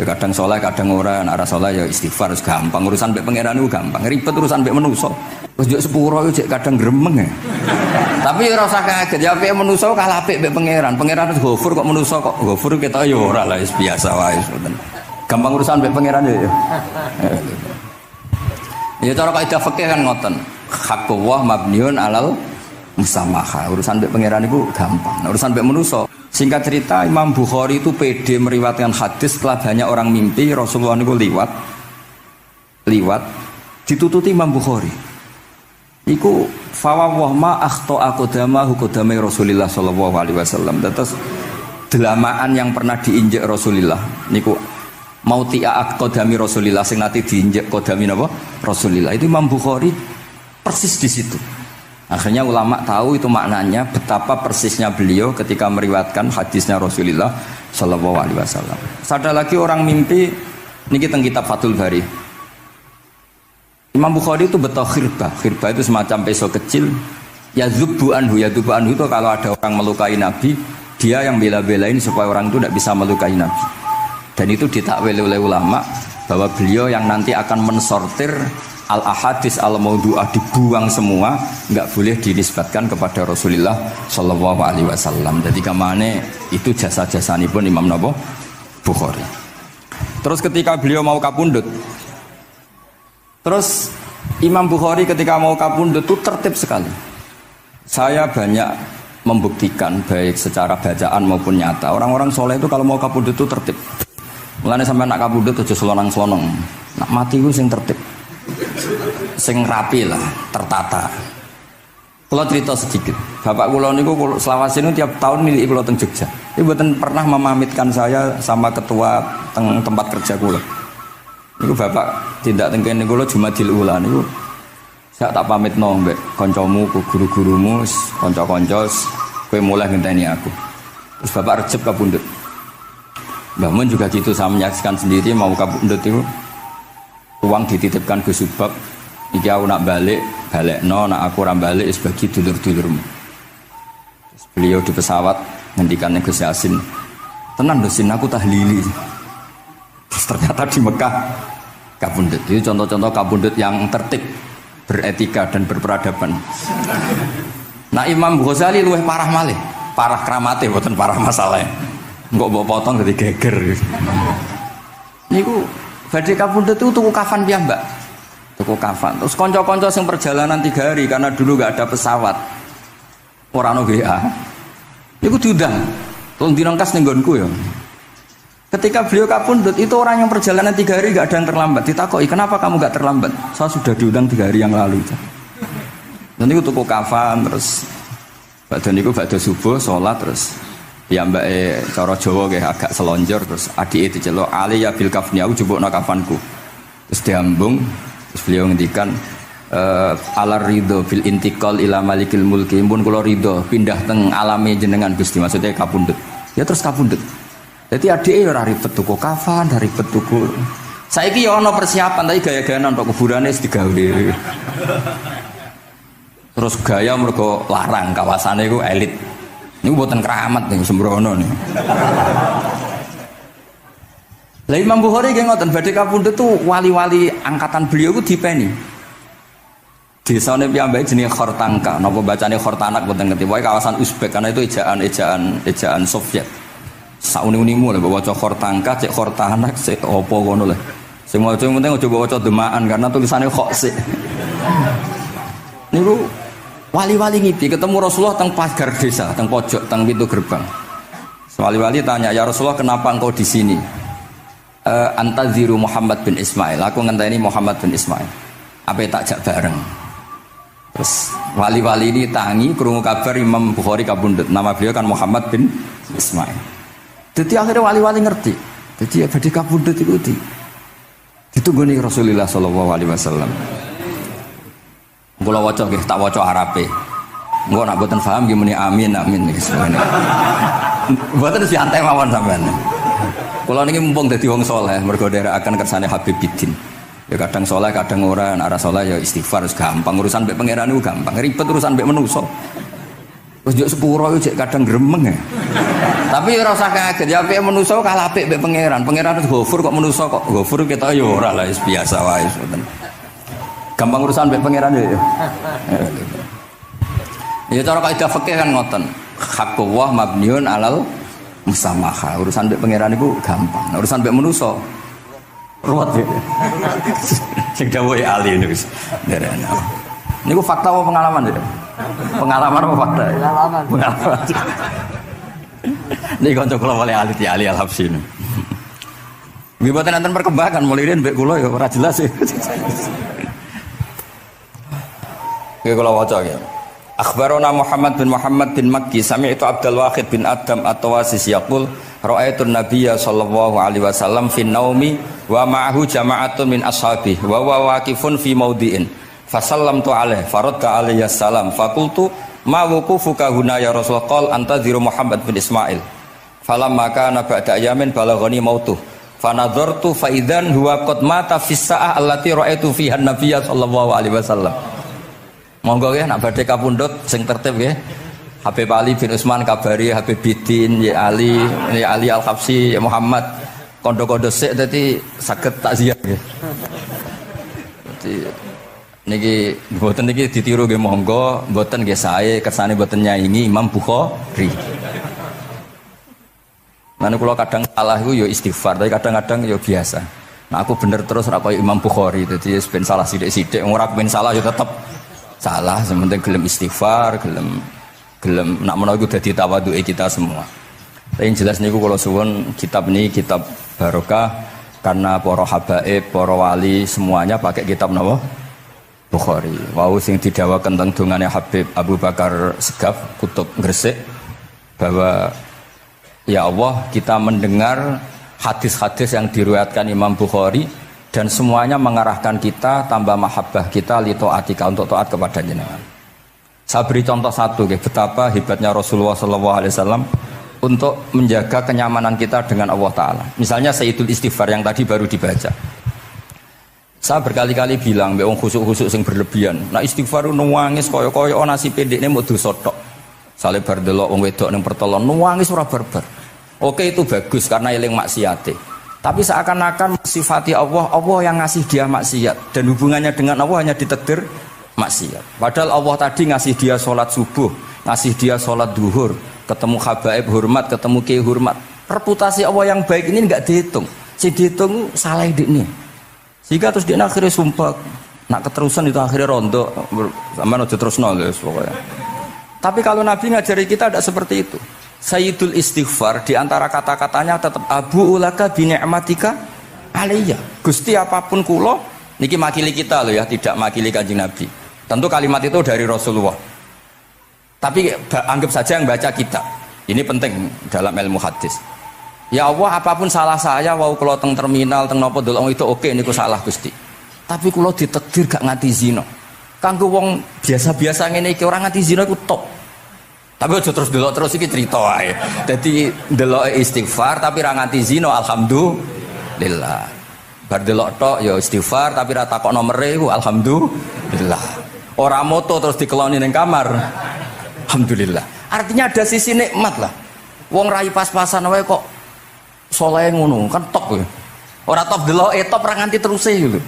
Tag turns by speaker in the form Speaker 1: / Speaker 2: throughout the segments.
Speaker 1: Ya kadang soleh, kadang ora, nek ora soleh ya istighfar wis gampang. Urusan mbek pangeran niku gampang. Ribet urusan mbek manusa. Wis yo sepuro yo kadang gremeng ya. Tapi ora usah kaget ya apik manusa kalah apik mbek pangeran. Pangeran wis Ghafur kok manusa kok Ghafur ketok ya ora lah wis biasa wae ngoten. Gampang urusan mbek pangeran ya. Ya cara kaidah fikih kan ngoten. Haqqullah mabniun alal musamaha. Urusan mbek pangeran niku gampang. Nah, urusan mbek manusa. Singkat cerita Imam Bukhari itu pede meriwayatkan hadis setelah banyak orang mimpi Rasulullah niku liwat ditututi Imam Bukhari. Iku fawwah ma akhta aqdamahu qadamai Rasulillah sallallahu alaihi wasallam. Terus delamaan yang pernah diinjek Rasulullah niku mautia aqdami Rasulillah sing nate diinjek qadami napa Rasulillah. Itu Imam Bukhari persis di situ. Akhirnya ulama tahu itu maknanya betapa persisnya beliau ketika meriwayatkan hadisnya Rasulullah Shallallahu Alaihi Wasallam. Ada lagi orang mimpi, ini tentang kitab Fathul Bari. Imam Bukhari itu betul khirbah itu semacam peso kecil. Yadzubu anhu itu kalau ada orang melukai Nabi, dia yang bela-belain supaya orang itu tidak bisa melukai Nabi. Dan itu ditakwil oleh ulama bahwa beliau yang nanti akan mensortir al-ahadis al-maudu'ah, dibuang semua, nggak boleh dinisbatkan kepada Rasulullah Shallallahu Alaihi Wasallam. Jadi kemana itu jasa-jasanya pun Imam Bukhari. Terus ketika beliau mau kapundut, terus Imam Bukhari ketika mau kapundut itu tertib sekali. Saya banyak membuktikan baik secara bacaan maupun nyata. Orang-orang soleh itu kalau mau kapundut itu tertib. Mulanya sampai nak kapundut aja selonang-selonong. Nak mati itu sing tertib. Sing rapi lah, tertata. Kalau cerita sedikit, bapak kula niku selawase niku tiap tahun milih kula teng Jogja. Ibu mboten pernah memamitkan saya sama ketua teng tempat kerja kula. Niku bapak tindak teng kene kula Jumadil Ula niku saya tak pamitno mbek kancamu, guru-gurumu, kanca-kanca kowe mulai ngenteni aku. Terus bapak Recep kapundhut. Mbah Mun juga gitu, saya menyaksikan sendiri mau kapundhut itu uang dititipkan ke Subab. Iki aku nak balekno, nak aku ora balik wis bagi dulur-dulurmu. Terus beliau di pesawat ngendikan Gus Yasin, "Tenan lho Sin, aku tahlili." Terus ternyata di Mekah kapundhut. Itu contoh-contoh kapundhut yang tertib, beretika dan berperadaban. Nah Imam Ghazali luwih parah malih, parah kramate mboten parah masalahnya. Engko mbok potong dadi geger. Niku badhe kapundhut itu tuku kafan piyambak. Tuku kafan. Terus konco-konco sing perjalanan 3 hari karena dulu gak ada pesawat. Ora ono WA. Niku diundang. Tolong dirangkas ning nggonku ya. Ketika beliau kapundhut itu orang yang perjalanan 3 hari gak ada yang terlambat. Ditakoki, "Kenapa kamu gak terlambat?" "Saya sudah diundang 3 hari yang lalu." Dan niku tuku kafan terus badhe niku badhe subuh salat terus ya mbake cara Jawa nggih agak selonjor terus adike diceluk, "Ali ya bil kafni, aku jupukno kafanku." Terus diambung. Terus beliau ngendikan alar ridho fil intikal ila malikil mulki, pun kula ridho pindah teng alame jenengan Gusti, maksudnya kapundhut. Ya terus kapundhut. Jadi adike ora ribet tuku kafan, ora ribet tuku. Saiki ya ana persiapan tapi gaya-gayaan untuk kuburane wis digawe. Terus gaya mergo larang kawasane iku elit. Niku mboten keramat niku sembrono niku. Lah Imam Bukhari nggih ngoten badhe kapundhut tuh wali-wali angkatan beliau ku dipeni. Desane piyambake jenenge Khortangka, napa bacane Khortanak mboten ngerti. Pokoke kawasan Uzbek karena itu ejaan Soviet. Sauni-unimu lho waca Khortangka, cek Khortanak, cek apa ngono lho. Sing maca penting aja waca demaan karena tulisannya kok sik. Niku wali-wali ngipi ketemu Rasulullah teng pagar desa, teng pojok, teng pintu gerbang. Wali-wali tanya, "Ya Rasulullah, kenapa engkau di sini?" "Antaziru Muhammad bin Ismail." Aku ngenteni Muhammad bin Ismail. Apa tak jak bareng. Terus wali-wali ini tangi krungu kabar Imam Bukhari kapundhut. Nama beliau kan Muhammad bin Ismail. Jadi akhirnya wali-wali ngerti. Jadi ya badhe kapundhut iku ditunggoni Rasulullah sallallahu alaihi wasallam. Kula waca nggih, tak waca Arabe. Engko nak mboten paham nggih muni amin nggih semene. Mboten santai mawon sampean. Kula niki mumpung dadi wong saleh mergo nderekaken kersane Habib Bidin. Ya kadang soleh, kadang ora. Nek ora soleh ya istighfar wis gampang. Urusan mbek pangeran niku gampang. Ribet urusan mbek manusa. Wis yo sepuro yo kadang gremeng ya. Tapi ora usah kaget, ya apik manusa kalah apik mbek pangeran. Pangeran Ghafur kok manusa kok Ghafur kita ya ora lah biasa wae ngoten. Gampang urusan mbek pangeran ya. Ya cara kaidah fikih kan ngoten. Haqqullah mabniun alal musamaha. Urusan mbek pangeran iku gampang. Urusan mbek manusa ruwet ya. Sing dawuhe ahli niku wis derene. Niku fakta apa pengalaman ya? Pengalaman apa fakta? Pengalaman. Ini kanca kula oleh ahli al-Habsyi. Nggih boten enten perkembangan mulai mbek kula ya ora jelas ya. Nggih kula waca ya. Akhbarana Muhammad bin Makki sami'tu Abdul Wahid bin Adam at-Tawasis yaqul ra'aitun nabiyya sallallahu alaihi wasallam fi naumi wa ma'ahu jama'atun min ashabi wa huwa waqifun fi mawdi'in fasallamtu alaihi faradda alayhi assalam faqultu ma wuqufuka huna ya Rasulullah qala antaziru Muhammad bin Ismail falamma kana ba'da ayamin balaghani mautuh fanadhartu fa idzan huwa qad mata fis sa'ah allati ra'aitu fiha an-nabiyya sallallahu alaihi wasallam. Monggo ya nak badhe kapundhut sing tertib nggih. Habib Ali bin Utsman kabari Habib Bidin ya Ali Al-Habsyi ya Muhammad kondo-kondo sik dadi saged takziah nggih. Dadi niki mboten niki ditiru nggih monggo, mboten nggih sae kersane mboten nyaingi Imam Bukhari. Lan kula kadang salah iku ya istighfar, tapi kadang-kadang ya biasa. Nah aku bener terus ora koyo Imam Bukhari, dadi ben salah sithik-sithik, ora ben salah ya tetep salah, sementing gelem istighfar, gelem nak menawa iku dadi tawadhuke kita semua. Tapi yang jelas niku kula suwun kitab ini kitab barokah karena para habaib, para wali semuanya pakai kitab napa? Bukhari. Wau sing didhawaken teng dongane Habib Abu Bakar Segaf Kutub Gresik bahwa ya Allah kita mendengar hadis-hadis yang diriwayatkan Imam Bukhari dan semuanya mengarahkan kita tambah mahabbah kita li taatika untuk taat kepada jenengan. Saya beri contoh satu betapa hebatnya Rasulullah SAW untuk menjaga kenyamanan kita dengan Allah Ta'ala. Misalnya Sayyidul Istighfar yang tadi baru dibaca. Saya berkali-kali bilang wong khusuk-khusuk sing berlebihan. Nah istighfar nuwangis kaya-kaya nasi pendekne mau dosa tok. Sale bar delok wong wedok ning pertolon nuwangis ora barbar. Oke itu bagus karena eling maksiate. Tapi seakan-akan sifati Allah yang ngasih dia maksiat dan hubungannya dengan Allah hanya ditakdir maksiat. Padahal Allah tadi ngasih dia sholat subuh, ngasih dia sholat duhur, ketemu habaib hormat, ketemu kiai hormat. Reputasi Allah yang baik ini nggak dihitung. Si dihitung salah ini. Sehingga terus dia akhirnya sumpah, nak keterusan itu akhirnya rondo, sama aja terus nol pokoknya. Tapi kalau Nabi ngajari kita tidak seperti itu. Sayyidul Istighfar di antara kata-katanya tetap Abu ulaka bi ni'matika alayya. Gusti apapun kula niki makili kita loh ya, tidak makili Kanjeng Nabi. Tentu kalimat itu dari Rasulullah. Tapi anggap saja yang baca kita. Ini penting dalam ilmu hadis. Ya Allah apapun salah saya wau kula teng terminal teng napa delok itu oke niku salah Gusti. Tapi kula ditakdir gak nganti zina. Kanggo wong biasa-biasa ngene iki ora nganti zina iku top. Tapi aja terus delok terus iki cerita wae. Dadi delok istighfar tapi ra nganti zina alhamdulillah. Bar delok tok ya istighfar tapi ra takok nomere iku alhamdulillah. Ora moto terus dikeloni ning kamar. Alhamdulillah. Artinya ada sisi nikmat lah. Wong rai pas-pasan wae kok saleh ngono kan top ya. Ora top delok top ra nganti teruse gitu.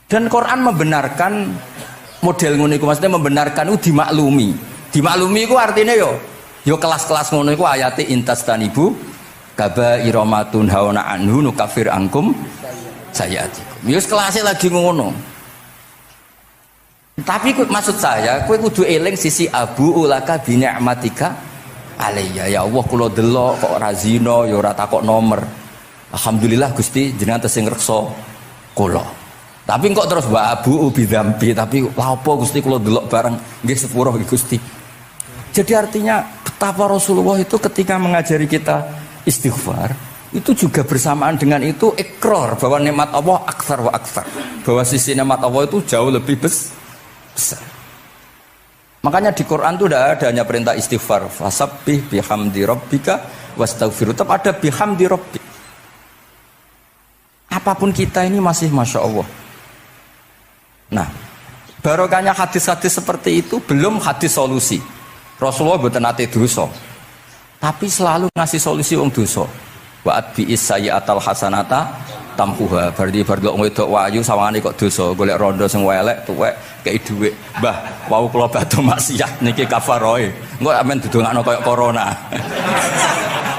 Speaker 1: Dan Quran membenarkan model ngono iku, maksudnya membenarkan itu dimaklumi. Dimaklumi iku artinya yo kelas-kelas ngono iku ayate intastanibu kabaira matun hauna anhu nukafir angkum sayatikum. Yo kelasé lagi ngono. Tapi maksud saya kowe kudu eling sisi abu ulaka bi ni'matika alayya. Ya Allah kula delok kok ora zina ya ora takok nomor. Alhamdulillah Gusti jenengan tesih ngreksa kula. Tapi kok terus wa abu bidzambi tapi lha apa Gusti kula delok bareng nggih sepuro Gusti. Jadi artinya betapa Rasulullah itu ketika mengajari kita istighfar itu juga bersamaan dengan itu ikrar bahwa nikmat Allah aktsar wa aktsar. Bahwa sisi nikmat Allah itu jauh lebih besar. Makanya di Quran itu tidak ada hanya perintah istighfar. Fasabbih bihamdi rabbika wastaghfir. Tetap ada bihamdi rabbik. Apapun kita ini masih Masya Allah. Nah, barokahnya hadis-hadis seperti itu belum hadis solusi. Rasulullah mboten nate dosa. Tapi selalu ngasih solusi wong dosa. Wa atbi'is sayyi'atal hasanata tampuha. Berarti bar wong wedok wayu sawangane kok dosa, golek rondo sing elek tuwek kei dhuwit. Mbah, wau kula badhe maksiat niki kafaroe. Engko amen didongakno kaya corona.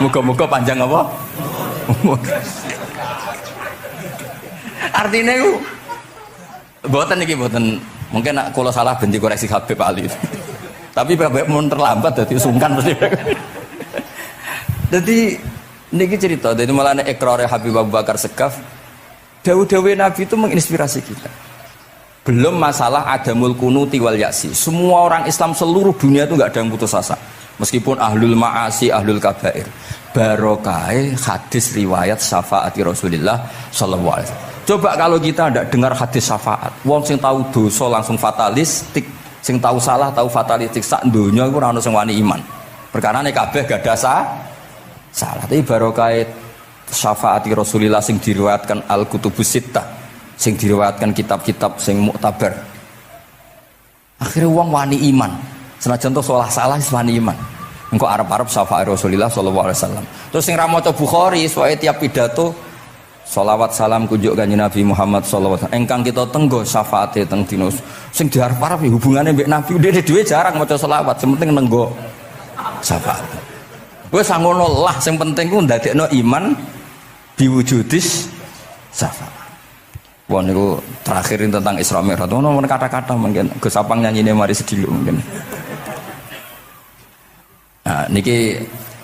Speaker 1: Muga-muga panjang apa? Artinya itu mboten niki mboten mungkin nak kula salah ben dikoreksi Habib Ali. Tapi bapak mun terlambat dadi sungkan mesti. Jadi niki cerita dari malah ikrare Habib Abu Bakar Segaf, dawu-dawu Nabi itu menginspirasi kita. Belum masalah adamul kunuti wal yasi. Semua orang Islam seluruh dunia itu nggak ada yang putus asa. Meskipun ahlul ma'asi, ahlul kabair. Barokah hadis riwayat syafaati Rasulullah sallallahu alaihi wasallam. Coba kalau kita tidak dengar hadis syafaat, wong sing tahu dosa langsung fatalistik, sing tahu salah tahu fatalistik, sak donya iku ora ono sing wani iman. Perkarane kabeh gak ada salah. Tapi barokah syafaati Rasulullah sing diriwayatkan Al-Kutubus Sittah, sing diriwayatkan kitab-kitab sing muktabar. Akhirnya wong wani iman. Senajan to salah wis wani iman. Engko arep-arep syafaat Rasulullah sallallahu alaihi wasallam. Terus sing ra maca Bukhari soal tiap pidato sholawat salam kunjuk kanjeng Nabi Muhammad sallallahu alaihi wasallam. Engkang kita tenggo syafaate teng dina sing diarep-arep hubungane mbek Nabi dhewe jarang maca sholawat, sing penting nenggo syafaat. Wis ngono lah, sing penting ku ndadekno iman biwujudis syafaat. Wah niku terakhirin tentang Isra Mi'raj. Ono kata-kata mungkin Gus Apang nyanyine mari sediluk mungkin. Nah, niki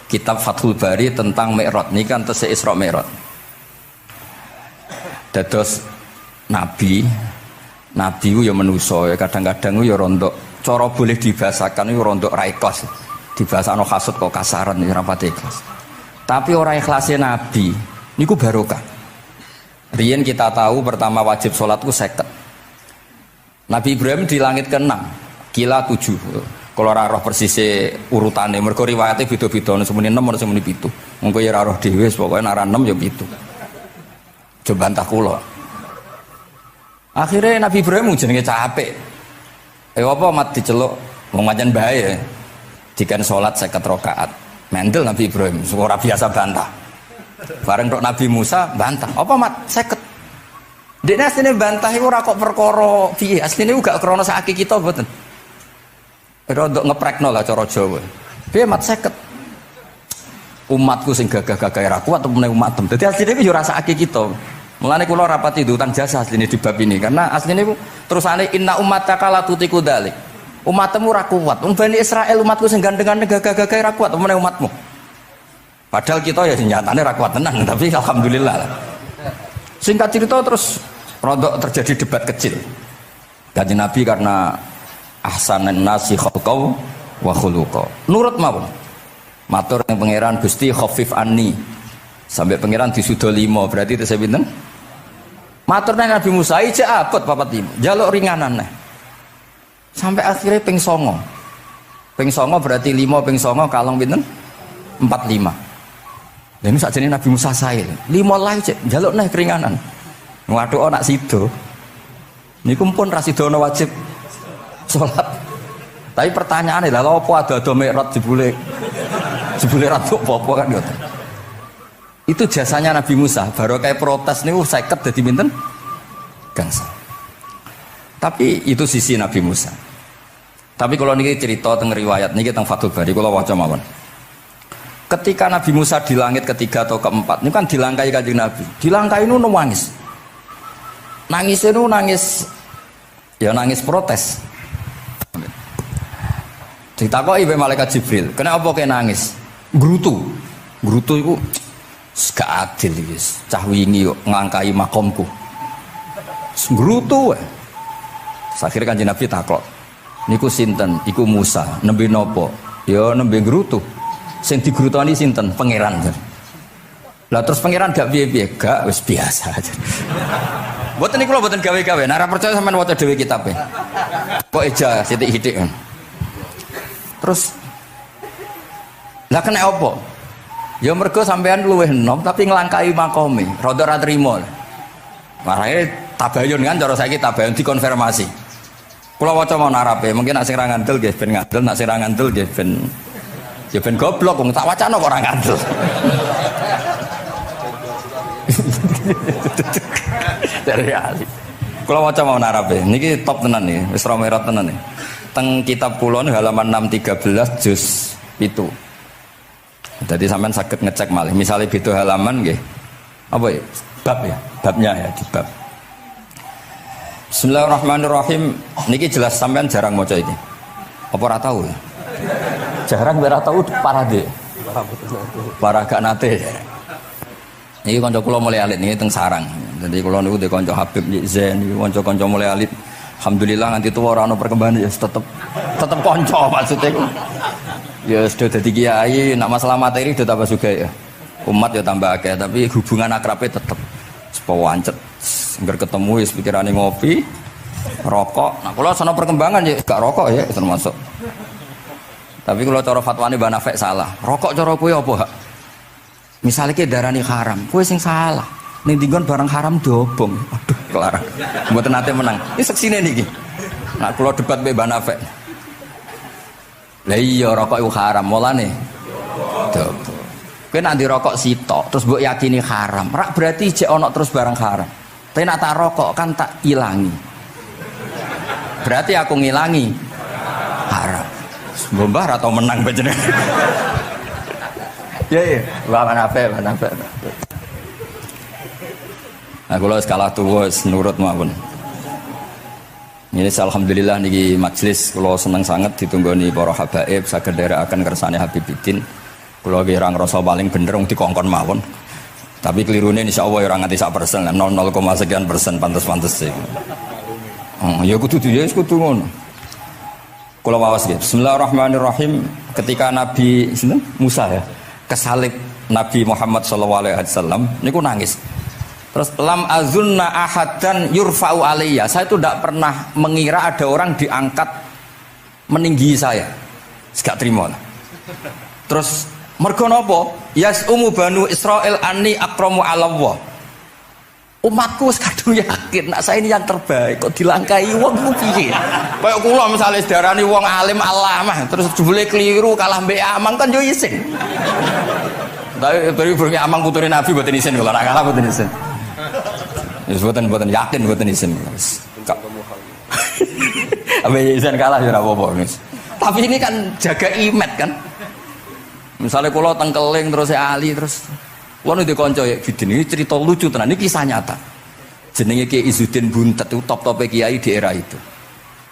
Speaker 1: kitab Fathul Bari tentang Mi'raj. Niki kan tesih Isra Mi'raj. Dados nabi ku ya manusa ya kadang-kadang ku ya rondok cara boleh dibahasakan ku rondok ra ikhlas. Dibahasano hasud kok kasaran ya ora pati ikhlas. Tapi ora ikhlase nabi niku barokah. Riyen kita tahu pertama wajib sholat ku 50. Nabi Ibrahim di langit ke-6, kila 7. Kalau ora roh persise urutane, mergo riwayate beda-beda, ana semene 6 ana semene 7. Mengko ya ora roh dhewe, pokoke nek ora 6 ya 7. Coba bantah kula. Akhirnya Nabi Ibrahim jenenge capek. Apa mat diceluk wong pancen bae. Dikan salat 50 rakaat. Mendel Nabi Ibrahim, ora biasa bantah. Bareng tok Nabi Musa bantah. Apa mat 50? Dekne asline bantah iku ora kok perkara piye. Asline gak krana sakake kita mboten. Rodok ngeprekno lah cara Jawa. Piye mat 50? Umatku sing gagah-gagah ra kuat apa meneh umat tem. Dadi asline iku yo rasake kita. Mulane kula rapati utang jasa asline di bab ini karena asline iku terusane inna ummataka la tutiku dzalik. Umatmu ra kuat. Bani Israil umatku sing gandengan gagah-gagah ra kuat apa meneh umatmu. Padahal kita ya nyatane ra kuat tenan, tapi alhamdulillah. Singkat cerita terus rodok terjadi debat kecil. Kanjeng Nabi karena ahsanan nasi khalqau wa khuluqa. Nurut mawon. Matur ning pangeran Gusti khafif anni. Sampai pangeran disudo 5, berarti itu saya pinten? Matur nang Nabi Musa ijek abot 45. Jaluk ringanan neh. Sampai akhirnya ping 9. Ping 9 berarti 5 ping 9 kalong pinten? 45. Lha sak jenenge Nabi Musa sae. 5 lah cek njaluk neh keringanan. Waduh anak sido. Niku pun ra sidono wajib salat. Tapi pertanyaane lha apa ada Mi'raj jebule ra apa-apa kan ngoten. Itu jasanya Nabi Musa. Baru kayak protes niku 50 dadi pinten? Gangsa. Tapi itu sisi Nabi Musa. Tapi kalau niki cerita teng riwayat niki teng Fathul Bari kula waca mawon. Ketika Nabi Musa di langit ketiga atau keempat, ini kan dilangkai kanjeng Nabi. Dilangkai itu nangis. Nangis itu nangis, ya nangis protes. Ditakoki be malaikat Jibril, kenapa kok nangis? Grutu itu gak adil iki. Cah wingi kok ngangkai makomku. Grutu wae. Akhirnya kanjeng Nabi takok, niku sinten? Iku Musa, nembe napa? Ya nembe grutu. Sing digrutoni sinten? Pangeran. Lah terus pangeran gak piye-piye, gak wis biasa aja. Mboten niku lho mboten gawe-gawe. Nek ora percaya sampean waca dhewe kitabe. Kok eja sithik-sithik. Terus lah kena apa? Ya mergo sampean luwih enom tapi nglangkai makome, rada ora trimo. Marane tabayun kan cara saiki tabayun dikonfirmasi. Kula waca mau narape, mungkin nek sing ra ngandel nggih ben ngandel, nek sing ra ngandel nggih ben Ya ben goblok wong tak wacana kok ora ngandel. Dari ali. Kalau maca mau narape, niki top tenan nih, wis romerot tenan nih. Teng kitab kula halaman 613 juz itu. Jadi sampean saged ngecek malih. Misalnya gitu halaman nggih. Apa ya? Bab ya, babnya ya di bab. Bismillahirrahmanirrahim. Niki jelas sampean jarang maca iki. Apa ora tahu ya? Jarang ora tahu parah deh. Parah gak nate. Niki kanca kula mulai alit niki teng sarang. Jadi kula niku de kanca Habib Zain niku kanca mulai alit. Alhamdulillah nganti tuwa ora ana perkembangan ya tetep kanca maksudnya ku. Ya sudah dadi kiai, nak masalah materi sudah tambah sugih ya. Umat ya tambah akeh, tapi hubungan akrabe tetep sepawancet. Engger ketemu wis pikirane ngopi, rokok. Nah, kula sono perkembangan ya gak rokok ya termasuk. Tapi kalau cara fatwane Mbah Nafek salah. Rokok cara kowe apa, Hak? Misalnya ke darani haram, kowe sing salah. Ning dinggon barang haram dobong. Aduh, kelarang. Mboten nate menang. Iki seksine niki. Nah, kula debat mbek Mbah Nafek. Lah iya rokok iku haram, mulane dobong. Kowe nek ndirokok sitok terus mbok yakini haram, rak berarti jek ana terus barang haram. Tapi nek tak rokok kan tak ilangi. Berarti aku ngilangi haram. Mbah atau menang panjenengan. Ya, mana apa. Nah, kalau skala tuwa nurut mawon. Ini alhamdulillah niki majelis kula seneng sangat ditunggoni para habaib saged nderekaken kersane Habibiddin. Kula ki ora ngrasa paling bener wong dikongkon mawon. Tapi kelirune insyaallah ora nganti 1%, 0,, sekian persen pantes-pantes iki. Ya kudu kudu ngono. Kula wawas nggih. Bismillahirrahmanirrahim. Ketika Nabi Musa ya kesalib Nabi Muhammad sallallahu alaihi wasallam niku nangis. Terus lam azunna ahadan yurfa'u alayya. Saya itu tidak pernah mengira ada orang diangkat meninggi saya. Gak terima. Terus mergo napa? Yasumu banu Israil anni akramu 'ala Allah. Umatku kadung yakin nak saya ini yang terbaik kok dilangkai wong ku piye. Kayak kula misale sedarani wong alim alamah terus jebule keliru kalah mbek amang kan yo isin. Tapi beri amang putune Nabi mboten isin kula nak kalah mboten isin. Wis mboten yakin mboten isin. Apa isin kalah yo ora apa-apa wis. Tapi ini kan jaga imet kan. Misalnya kula tengkeling terus Ali terus wono di konco ya Bidin ini cerita lucu tenan, ini kisah nyata. Jenenge Kiai Izzuddin Buntet itu top-top kiai di era itu.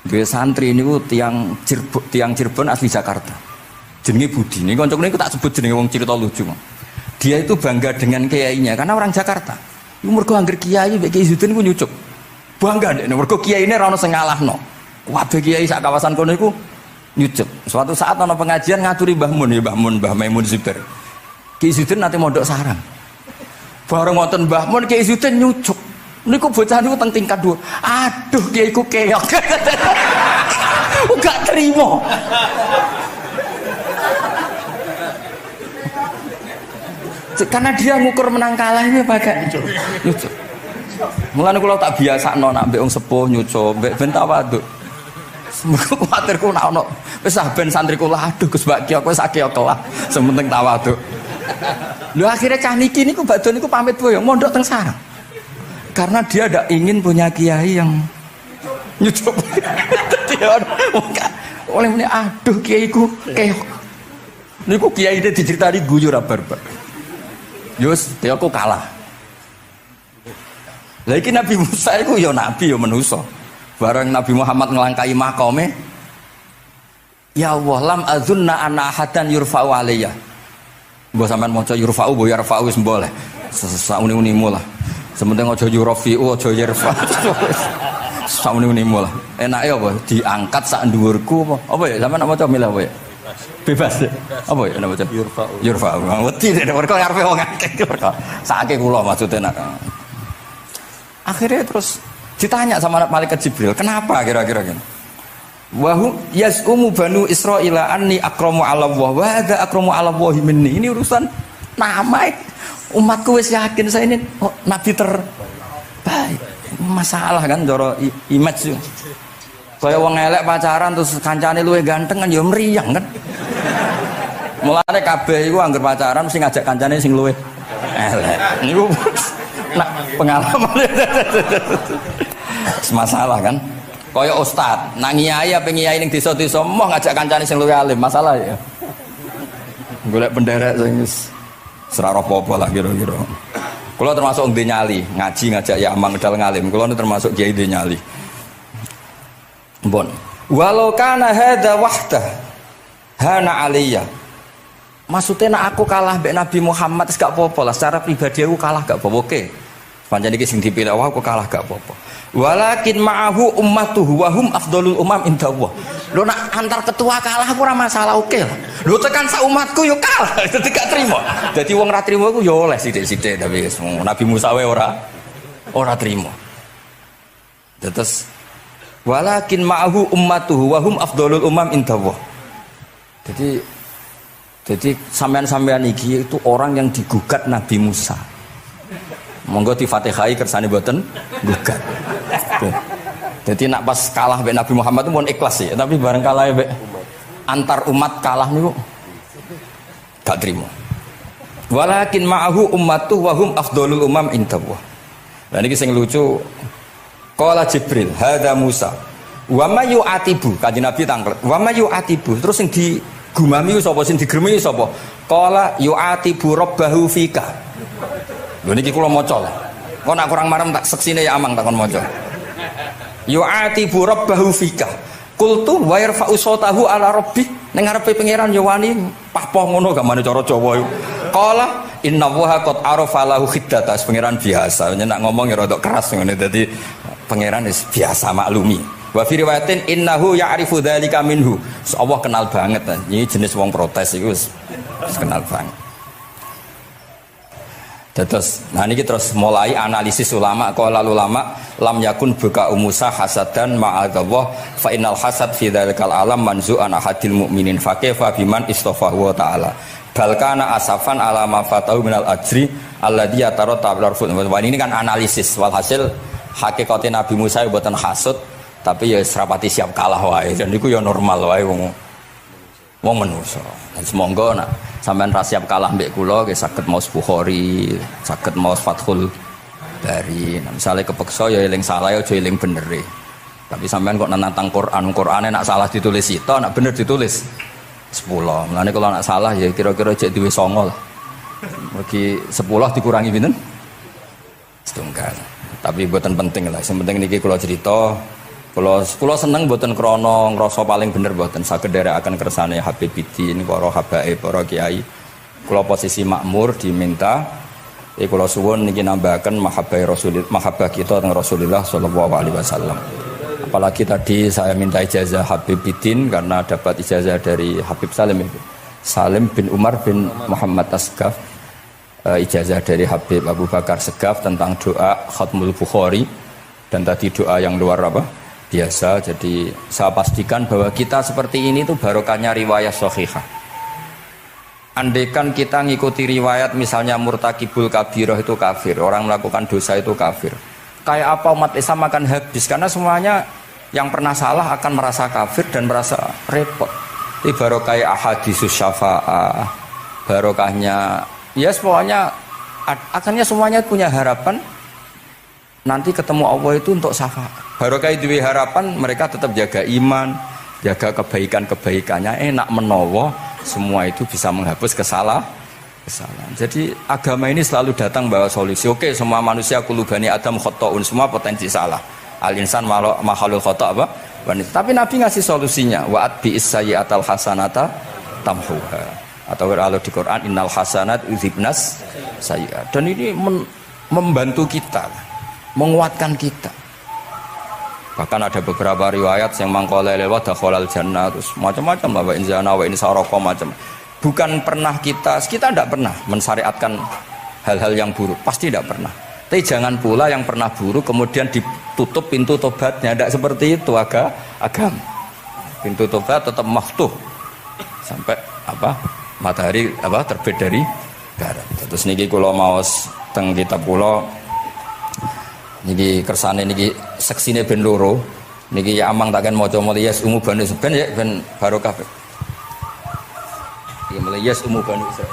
Speaker 1: Dia santri ini tiang Cirebon asli Jakarta. Jenenge Budi. Ini konco ini tak sebut jenenge wong cerita lucu. Dia itu bangga dengan kiainya karena orang Jakarta. Iku mergo angger kiai mbek Kiai Izzuddin ku nyucuk. Bangga nek mergo kiai ini ra ono sing ngalahno. Kabeh kiai sak kawasan kono iku nyucuk. Suatu saat ana pengajian ngaturi Mbah Maimun Zubair. Kiai Izzuddin nanti mondok sarang. Bareng wonten Mbah Mun Kiai Izzuddin nyucuk. Niku bocah niku teng tingkat 2. Aduh Kiai ku keok. Gak terima. Karena dia ngukur menang kalah ini pakai nyucuk. Mulane kula tak biasakno nak mbek wong sepuh nyucuk, mbek ben tawaduk. Semoga kuwatirku nak ono wis ben santri kula aduh Gus Mbak Kiok wis akeh kelah, sementing tawaduk. Lho akhirnya cah niki niku badhe niku pamit boyong mondok teng sarang. Karena dia tidak ingin punya kiai yang nyucuk. Oleh meneh aduh kiaiku keok. Niku kiai ini diceritani guyu ra barbar. Yus, dia aku kalah. Lah iki Nabi Musa iku ya nabi ya manusa. Bareng Nabi Muhammad ngelangkai makome. Ya Allah lam azunna anna ahadan yurfa'u alayya. Mbok sampean maca yurfa'u bo yarfa'u wis boleh. Sauni-unimu lah. Sementing aja yurfi'u aja yarfa. Sauni-unimu lah. Enake apa? Diangkat sak dhuwurku apa? Apa ya sampean maca milih apa ya? Bebas. Apa ya maca yurfa'u. Yurfa'u. Wedi nek mergo ngarepe wong akeh mergo. Sakake kula maksudnya nak. Akhirnya terus ditanya sama malaikat Jibril, kenapa kira-kira gitu? Wahu yasumu banu Israila anni akramu 'ala Allah wa hadza akramu 'ala Allah minni. Ini urusan nama umatku wis yakin saya ini nabi terbaik. Masalah kan cara image. Kaya wong elek pacaran terus kancane luwih ganteng kan ya mriyang kan. Mulane kabeh iku anggere pacaran mesti ngajak kancane sing luwih elek. Niku nah, pengalaman. Masalah kan. Kaya ustad, nak ngiyai apa ngiyai ning desa-desa moh ngajak kancane sing luwih alim, masalah ya. Golek penderek sing ora apa-apa lah kira-kira. Kula termasuk ndek nyali, ngaji ngajak ya amang medal ngalim. Kula termasuk kiai ndek nyali. Mbon. Walau kana hadza wahdah hana aliyah. Maksudnya nak aku kalah mbek Nabi Muhammad gak apa-apa lah, secara pribadi aku kalah gak apa-apa. Oke. Pancen iki sing dipilih aku kalah gak apa-apa. Walakin ma'ahu ummatuhu wa hum afdalul umam indallah. Lho nak antar ketua kalah aku ora masalah, oke lah. Lho tekan sak umatku yo kalah, dadi gak trimo. Dadi wong ra trimo iku yo oleh sithik-sithik tapi Nabi Musa wae ora trimo. Terus walakin ma'ahu ummatuhu wa hum afdalul umam indallah. Jadi sampean-sampean iki itu orang yang digugat Nabi Musa. Monggo di Fatihai kersane mboten gugat. Jadi nak pas kalah mbek Nabi Muhammad itu pun ikhlas ya, tapi bareng kalah mbek antar umat kalah niku gak trimo. Walakin ma'ahu ummatuhu wa hum afdalul umam indallah. Lah niki sing lucu qala Jibril hadza Musa wa may yu'atibu, kanjeng Nabi tanglet wa may yu'atibu, terus sing digumami sapa, sing digremi sapa? Qala yu'atibu rabbahu fika. Lho niki kula maca lho. Kok nak kurang marem tak seksine ya amang takon maca. Yu'atibu rabbahu fika. Qultu wa yarfa'u sautahu ala rabbi. Ning ngarepe pangeran ya wani pahpoh ngono gamane cara Jawa iku. Qala innallaha qad arafa lahu khiddata. Pangeran biasa, nak ngomong ya rada keras ngene dadi pangeran wis biasa maklumi. Wa fi riwayatin innahu ya'rifu dzalika minhu. Allah kenal banget. Ini jenis wong protes iku wis kenal banget. Terus, nah ini terus mulai analisis ulama. Qala ulama lam yakun buka umusa hasadan ma'adzallah fa innal hasad fi dzalikal alam manzu'an ahadil mu'minin fa kaifa biman istafahu wa ta'ala bal kana asafan ala ma fatahu minal ajri alladhi yataratta bil arfud. Ini kan analisis walhasil hakikate Nabi Musa mboten hasud tapi ya serapati siap kalah wae. Dan niku ya normal wae wong manusa. Semoga nak sampean ra siap kalah mbek kula nggih saged maos Bukhari, saged maos Fathul Bari. Nah, misale kepeksa ya eling salah aja eling bener e. Tapi sampean kok nantang Qur'ane nak salah ditulis sita, nak bener ditulis 10. Mulane kalau nak salah ya kira-kira jek duwe 9 lah. Mergi 10 dikurangi pinten? Setunggal. Tapi mboten penting lah. Sing penting niki kula cerita. Kula seneng mboten krana ngrasa paling bener mboten, saged nderekaken kersane Habibidin, para habaib, para kiai. Kula posisi makmur diminta kula suwun niki nambahaken mahabbah kita teng Rasulullah sallallahu alaihi wasallam. Apalagi tadi saya minta ijazah Habibidin karena dapat ijazah dari Habib Salim bin Umar bin Muhammad Asgaf. Ijazah dari Habib Abu Bakar Segaf tentang doa Khatmul Bukhari, dan tadi doa yang luar biasa. Jadi saya pastikan bahwa kita seperti ini tuh barokahnya riwayat sahihah. Andaikan kita ngikuti riwayat misalnya murtakibul kabirah itu kafir, orang melakukan dosa itu kafir, kayak apa umat Islam akan habis, karena semuanya yang pernah salah akan merasa kafir dan merasa repot. Ini barokah ahadisus syafa'ah, barokahnya ya pokoknya akhirnya semuanya punya harapan nanti ketemu Allah itu untuk syafaat. Barokah itu harapan mereka tetap jaga iman, jaga kebaikannya, enak menowo, semua itu bisa menghapus kesalahan. Jadi agama ini selalu datang bawa solusi. Oke, semua manusia kulubani adam khotoun, semua potensi salah. Al-insan mahalul khoto apa? Tapi Nabi ngasih solusinya. Wa'at bi'is sayyi'atal hasanata tamhuha. Atau kalau di Quran innal hasanat yudhibnas sayyi'at. Dan ini membantu kita, menguatkan kita. Bahkan ada beberapa riwayat yang mangqala lewat dakhalal jannah, terus macam-macam lah, wa in zana wa in sarqa macam. Bukan pernah kita tidak pernah mensyariatkan hal-hal yang buruk, pasti tidak pernah. Tapi jangan pula yang pernah buruk kemudian ditutup pintu tobatnya, tidak seperti itu agama. Pintu tobat tetap maftuh sampai matahari terbit dari barat. Terus niki kula maos teng kitab kula niki kersane niki seksine ben loro niki ya amang takkan maca mulya ungu ben ya ben barokah. iki mulai yasumu Bani Israil.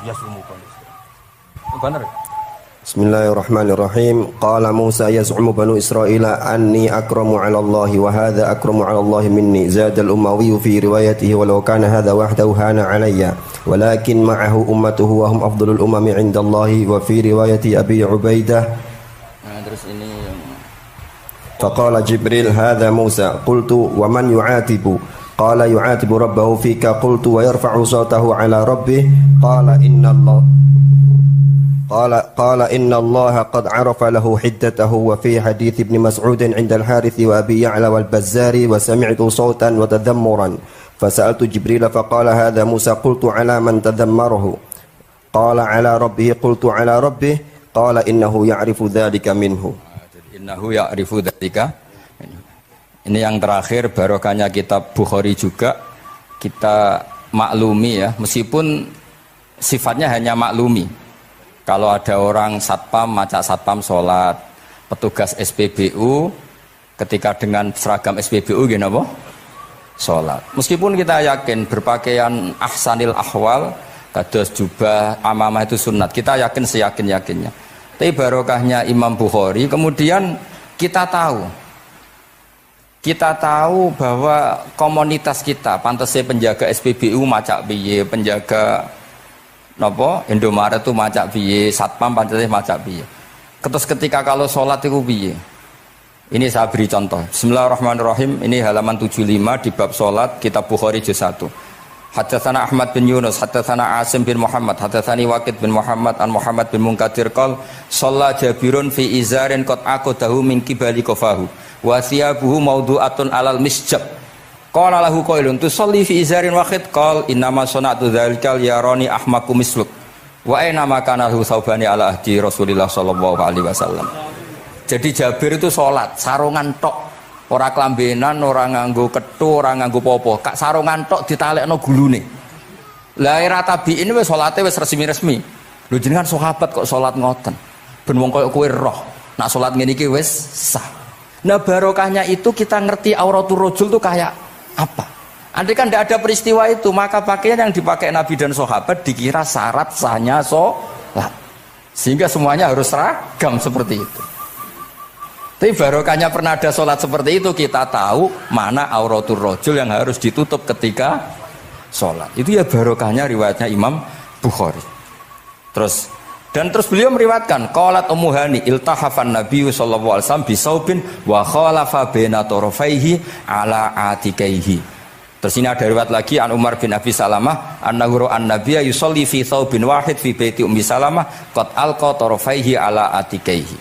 Speaker 1: Yasumu Bani Israil. Bener.
Speaker 2: Bismillahirrahmanirrahim. Qala Musa yaz'umu banu Israila anni akramu 'ala Allah wa hadha akramu 'ala Allah minni. Zada al-Umawi fi riwayatihi walau kana hadha wahdahu hana 'alayya walakin ma'ahu ummatuhu wa hum afdalul umami 'inda Allah wa fi riwayati Abi Ubaidah.
Speaker 1: Nah, terus ini
Speaker 2: Faqala Jibril hadha Musa qultu wa man yu'atibu qala yu'atibu rabbahu fika qultu wa yarfa'u sawtahu 'ala rabbih qala inna Allah قال إن الله قد عرف له حدته وفي حديث ابن مسعود عند الحارث وأبي يعلى والبزار وسمعت صوتا وتذمرا فسألت جبريل فقال هذا موسى قلت على من تذمره قال على ربه قلت على ربه قال إنه يعرف ذلك منه
Speaker 1: إنه يعرف ذلك. Ini yang terakhir barokahnya kitab Bukhari juga kita maklumi ya, meskipun sifatnya hanya maklumi. Kalau ada orang satpam, maca satpam sholat, petugas SPBU ketika dengan seragam SPBU gini apa? Sholat. Meskipun kita yakin berpakaian ahsanil ahwal, kados jubah, amamah itu sunat, kita yakin seyakin-yakinnya. Tapi barokahnya Imam Bukhari, kemudian kita tahu bahwa komunitas kita, pantasnya penjaga SPBU maca piye, penjaga napa Indomaret itu macak piye, satpam pancene macak piye. Terus ketika kalau sholat itu piye? Ini saya beri contoh. Bismillahirrahmanirrahim. Ini halaman 75 di bab sholat kitab Bukhari juz 1. Haddatsana Ahmad bin Yunus, haddatsana Asim bin Muhammad, haddatsani Waqid bin Muhammad an Muhammad bin Munkadir qol shalla Jabirun fi izarin qad aqadahu min qibali qafahu wa thiyabuhu mawdu'atun alal misjab. Qala lahu qailun tusalli fi izarin wahid qal innama sana'tu dzalikal yarani ahmaku misluk wa aina ma kana lahu saubani ala ahdi Rasulillah sallallahu alaihi wasallam. Jadi Jabir itu salat sarungan tok, ora klambenan, ora nganggo kethu, ora nganggo popo, kak sarungan tok ditalekno gulune. Lah era tabiin wis salate wis resmi-resmi. Lho jenengan sahabat kok salat ngoten. Ben wong koyo kowe roh, nak salat ngene iki wis sah. Nah barokahnya itu kita ngerti auratul rajul itu kayak apa? Andai kan tidak ada peristiwa itu, maka pakaian yang dipakai Nabi dan sahabat dikira syarat sahnya sholat, sehingga semuanya harus seragam seperti itu. Tapi barokahnya pernah ada sholat seperti itu, kita tahu mana auratul rajul yang harus ditutup ketika sholat. Itu ya barokahnya riwayatnya Imam Bukhari. Terus beliau meriwayatkan qalat Ummu Hani iltahafan Nabi sallallahu alaihi wasallam bisaubin wa khalafa baina tarafaihi ala atikaihi. Terus ini ada riwayat lagi an Umar bin Abi Salamah annahu an-nabiyya yusalli fi thawbin wahid fi baiti Ummi Salamah qad alqa tarafaihi ala atikaihi.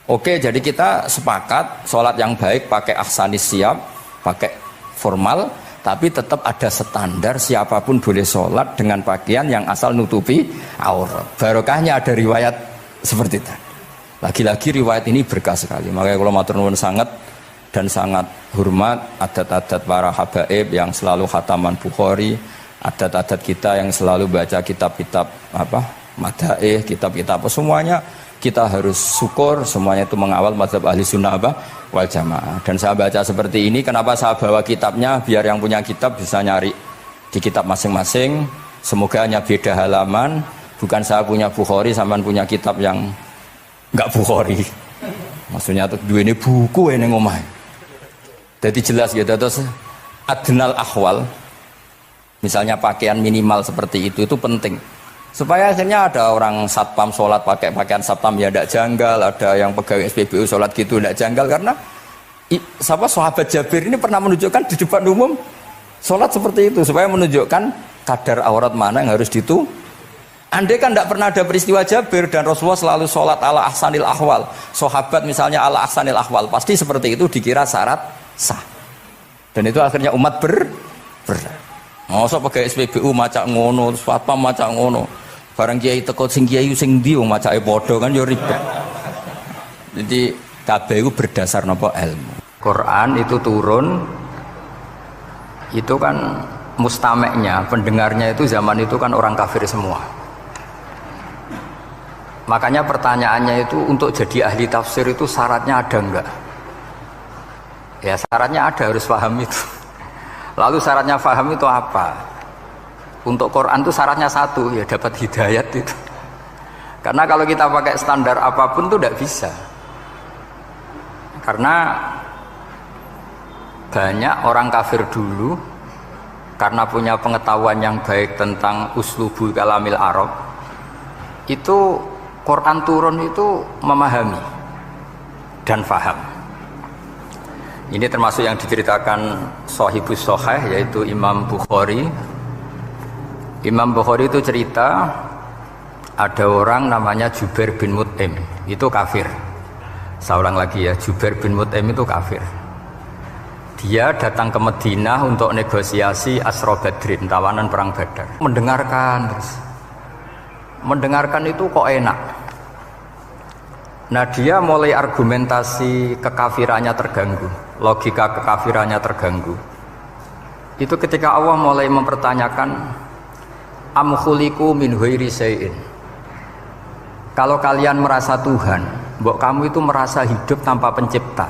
Speaker 1: Oke, jadi kita sepakat sholat yang baik pakai ahsanis siap, pakai formal, tapi tetap ada standar siapapun boleh sholat dengan pakaian yang asal nutupi aurat. Barokahnya ada riwayat seperti itu. Lagi-lagi riwayat ini berkah sekali. Makanya kalau matur nuwun sangat dan sangat hormat adat-adat para habaib yang selalu khataman Bukhari, adat-adat kita yang selalu baca kitab-kitab madaih, kitab-kitab semuanya kita harus syukur, semuanya itu mengawal mazhab ahli sunnah wal jamaah. Dan saya baca seperti ini, kenapa saya bawa kitabnya, biar yang punya kitab bisa nyari di kitab masing-masing. Semoga hanya beda halaman, bukan saya punya Bukhari sampean punya kitab yang enggak Bukhari. Maksudnya tuh dua ini buku ini ngomah. Jadi jelas gitu. Terus adnal ahwal, misalnya pakaian minimal seperti itu penting. Supaya akhirnya ada orang satpam sholat pakai pakaian satpam ya tidak janggal, ada yang pegawai SPBU sholat gitu tidak janggal, karena sahabat Jabir ini pernah menunjukkan di depan umum sholat seperti itu supaya menunjukkan kadar aurat mana yang harus ditu. Andai kan tidak pernah ada peristiwa Jabir dan Rasulullah selalu sholat ala ahsanil ahwal, sahabat misalnya ala ahsanil ahwal, pasti seperti itu dikira syarat sah. Dan itu akhirnya umat mosok pegawai SPBU macak ngono, satpam macak ngono. Barang kiai teko sing kiai sing ndi wong macake padha kan ya ribet. Jadi kabeh iku berdasar napa ilmu. Quran itu turun itu kan mustameknya, pendengarnya itu zaman itu kan orang kafir semua. Makanya pertanyaannya itu untuk jadi ahli tafsir itu syaratnya ada enggak? Ya syaratnya ada, harus paham itu. Lalu syaratnya paham itu apa? Untuk Quran itu syaratnya satu, ya dapat hidayat itu. Karena kalau kita pakai standar apapun itu tidak bisa. Karena banyak orang kafir dulu karena punya pengetahuan yang baik tentang uslubul kalamil Arab, itu Quran turun itu memahami dan faham. Ini termasuk yang diceritakan Shahibus Shahih, yaitu Imam Bukhari. Imam Bukhari itu cerita ada orang namanya Jubair bin Mut'im, itu kafir. Saya ulang lagi ya, Jubair bin Mut'im itu kafir. Dia datang ke Madinah untuk negosiasi Asra Badrin, tawanan perang Badar. Mendengarkan itu kok enak. Nah, dia mulai argumentasi kekafirannya terganggu, logika kekafirannya terganggu. Itu ketika Allah mulai mempertanyakan am khuliqu min ghairi syai'in. Kalau kalian merasa Tuhan, mbok kamu itu merasa hidup tanpa pencipta.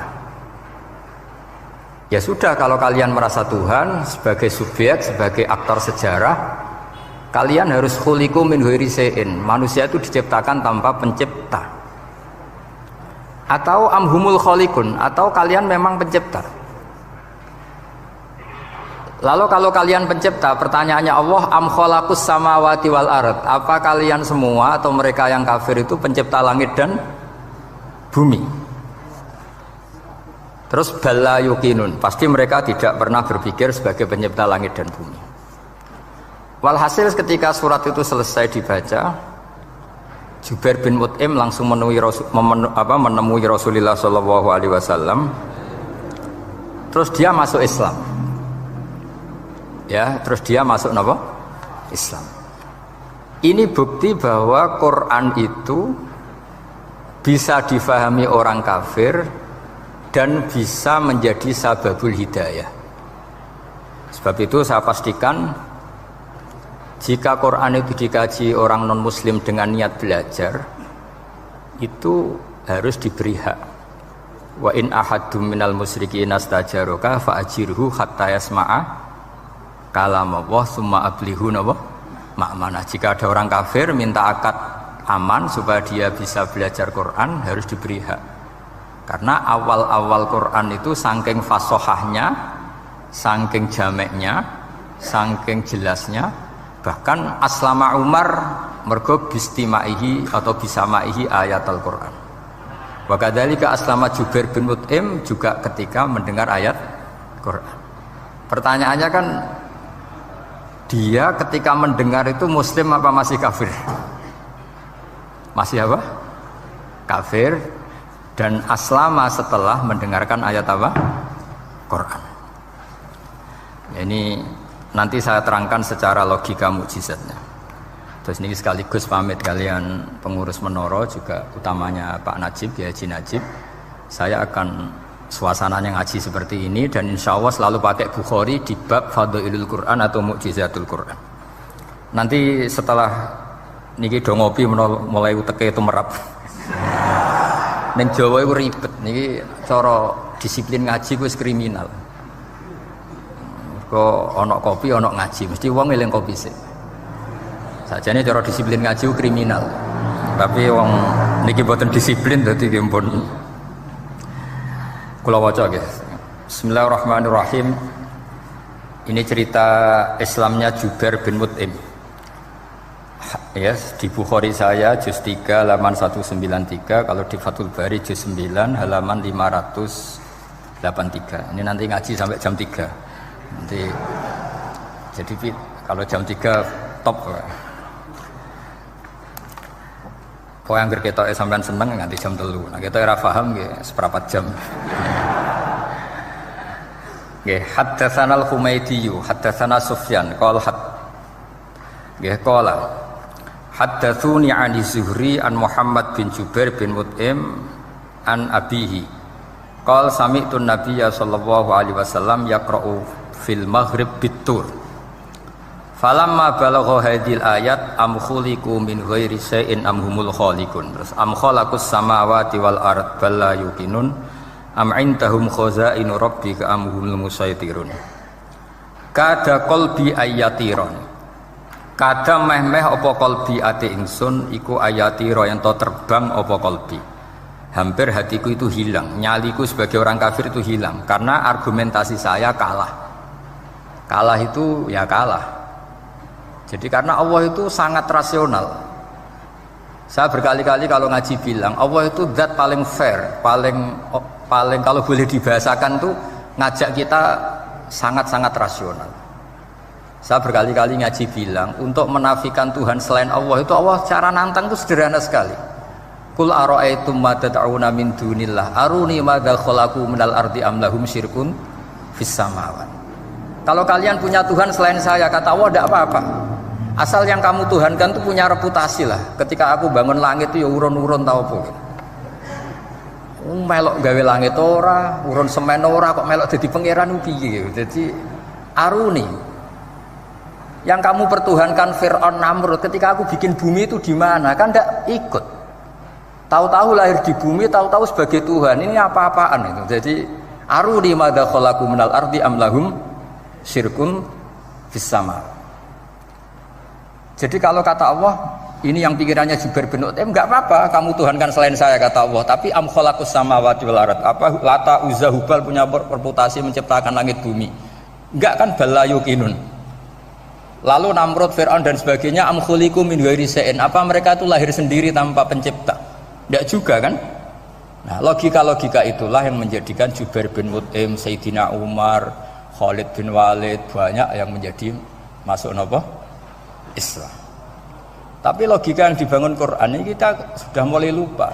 Speaker 1: Ya sudah, kalau kalian merasa Tuhan sebagai subjek, sebagai aktor sejarah, kalian harus khuliqu min ghairi syai'in. Manusia itu diciptakan tanpa pencipta. Atau amhumul khaliqun, atau kalian memang pencipta. Lalu kalau kalian pencipta, pertanyaannya Allah, am khalaqus samawati wal ard, apa kalian semua atau mereka yang kafir itu pencipta langit dan bumi? Terus bala yuqinun, pasti mereka tidak pernah berpikir sebagai pencipta langit dan bumi. Walhasil ketika surat itu selesai dibaca, Jubair bin Mut'im langsung menemui Rasulullah SAW. Terus dia masuk Islam. Ya, terus dia masuk apa? Islam. Ini bukti bahwa Quran itu bisa difahami orang kafir dan bisa menjadi sababul hidayah. Sebab itu saya pastikan jika Quran itu dikaji orang non muslim dengan niat belajar, itu harus diberi hak. Wa in ahadum minal musyrikin astajaroka fa'ajirhu hatta yasma'a kalam Allah summa ablihu ma'manah. Jika ada orang kafir minta akad aman supaya dia bisa belajar Quran, harus diberi hak. Karena awal-awal Quran itu saking fasohahnya, saking jameknya, saking jelasnya, bahkan aslama Umar mergo bistimaihi atau bisamaihi ayat Al-Quran. Wa kadzalika aslama Jubair bin Mut'im juga ketika mendengar ayat Quran. Pertanyaannya kan, dia ketika mendengar itu muslim apa masih kafir? Masih apa? Kafir. Dan aslama setelah mendengarkan ayat apa? Quran. Ini nanti saya terangkan secara logika mukjizatnya. Terus ini sekaligus pamit kalian pengurus Menara, juga utamanya Pak Najib, ya Haji Najib. Saya akan suasananya ngaji seperti ini, dan insya Allah selalu pakai Bukhari di bab Fadhailul Quran atau Mukjizatul Quran. Nanti setelah niki do ngopi mulai uteke itu merap. Neng Jawa itu ribet, niki cara disiplin ngaji wis kriminal. Kok ono kopi ono ngaji, mesti wong eling kopi sih. Sajane cara disiplin ngaji itu kriminal. Tapi wong niki boten disiplin dadi nggih pun. Kula waca nggih. Bismillahirrahmanirrahim. Ini cerita Islamnya Jubair bin Mut'im. Ya, di Bukhari saya juz 3 halaman 193, kalau di Fathul Bari juz 9 halaman 583. Ini nanti ngaji sampai jam 3. Nanti jadi kalau jam 3 top. Kok yang ketok sampean seneng nganti jam 3. Nah, kita ora paham nggih seperempat jam. Nggih, haddatsana al-Humaydi, haddatsana Sufyan, qala nggih qala haddatsuni 'ani Zuhri an Muhammad bin Jubair bin Mut'im an abihi qala sami'tu an-nabiyya sallallahu alaihi wasallam yaqra'u fil maghrib bit-tur falamma balagha hadhil ayat am khuliqu min ghairi syai'in am humul khaliqun. Terus am khalaqus samawati wal ard bal la yuqinun am indahum khazainu rabbika am humul musaytirun. Kada qalbi ayatiron. Kada meh-meh apa qalbi ati ingsun iku ayatiro yang to terbang apa qalbi. Hampir hatiku itu hilang, nyaliku sebagai orang kafir itu hilang karena argumentasi saya kalah. Kalah itu ya kalah. Jadi karena Allah itu sangat rasional. Saya berkali-kali kalau ngaji bilang Allah itu zat paling fair, paling kalau boleh dibahasakan tuh ngajak kita sangat-sangat rasional. Saya berkali-kali ngaji bilang untuk menafikan Tuhan selain Allah itu Allah cara nantang itu sederhana sekali. Qul ara'aytum ma tad'una min dunillah aruni madza khalaqu minal ardi am lahum syirkun fis samawat. Kalau kalian punya Tuhan selain saya, kata Allah tidak apa-apa. Asal yang kamu tuhankan itu punya reputasi lah. Ketika aku bangun langit itu ya urun-urun tau apa. Melok gawe langit ora, urun semen ora kok melok jadi pangeran piye. Jadi aruni. Yang kamu pertuhankan Fir'aun Namrud ketika aku bikin bumi itu di mana? Kan tidak ikut. Tahu-tahu lahir di bumi, tahu-tahu sebagai Tuhan. Ini apa-apaan itu. Jadi aruni madza khalaqu minal ardi am lahum syirkun fis sama. Jadi kalau kata Allah, ini yang pikirannya Jubair bin Mut'im, enggak apa-apa kamu tuhankan selain saya kata Allah, tapi am khalaqus samawati wal ard. Apa Lata Uzza Hubal punya reputasi menciptakan langit bumi? Enggak kan balayukinun. Lalu Namrud, Fir'aun dan sebagainya am khuliqu min ghairi syai'in. Apa mereka itu lahir sendiri tanpa pencipta? Enggak juga kan? Nah, logika-logika itulah yang menjadikan Jubair bin Mut'im, Sayyidina Umar, Khalid bin Walid banyak yang menjadi masuk napa? Islam. Tapi logika yang dibangun Quran ini kita sudah mulai lupa.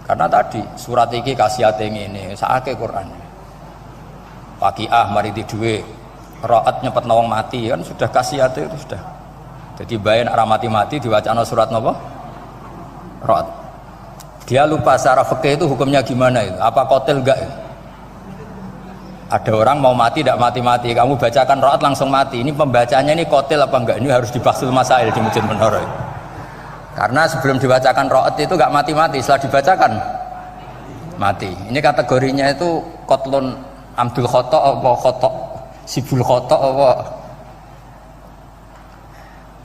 Speaker 1: Karena tadi surat iki kasihate ngene, sakake Quran. Waqiah mari di duwe, Ra'at nyepet nawang mati kan sudah kasihate itu sudah. Jadi bayan arah mati-mati diwacana surat napa? Ra'at. Dia lupa secara fikih itu hukumnya gimana itu? Apa qatil enggak itu? Ada orang mau mati tidak mati-mati, kamu bacakan Ra'at langsung mati. Ini pembacanya ini qatil apa enggak? Ini harus dibahsul masail di Masjid Menara. Karena sebelum dibacakan Ra'at itu enggak mati-mati, setelah dibacakan mati. Ini kategorinya itu qatlun amdul khata apa khata sibul khata apa.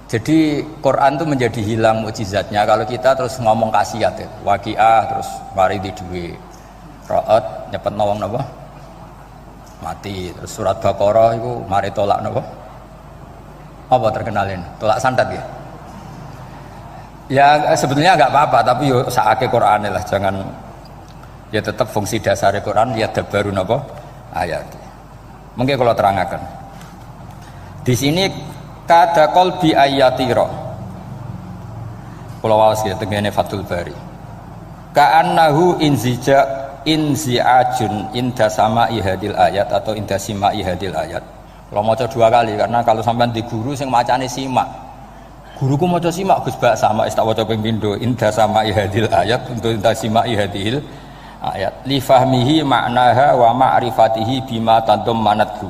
Speaker 1: Jadi Quran itu menjadi hilang mukjizatnya kalau kita terus ngomong kasiat ya. Waqiah terus mari di duwe. Ra'at nyepet nawang napa? Mati. Terus surat Baqarah itu mari tolak napa? Apa terkenalin? Tolak santet ya? Ya sebetulnya enggak apa-apa tapi yo sakake Qur'ane lah, jangan ya tetap fungsi dasar Quran ya dabaru napa? Ayat. Mungkin kalau terangkan. Di sini kada qalbi ayatira. Kula waos ya tengene Fathul Bari. Ka'annahu inzi'ajun inda sama'i hadil ayat atau inda sima'i hadil ayat. Kalau maca dua kali karena kalau sampean di guru sing macane simak. Guruku maca simak Gus Bak sama tak waca ping pindho inda sama'i hadil ayat untuk inda sima'i hadil ayat li fahmihi ma'naha wa ma'rifatihi bima tadammanathu.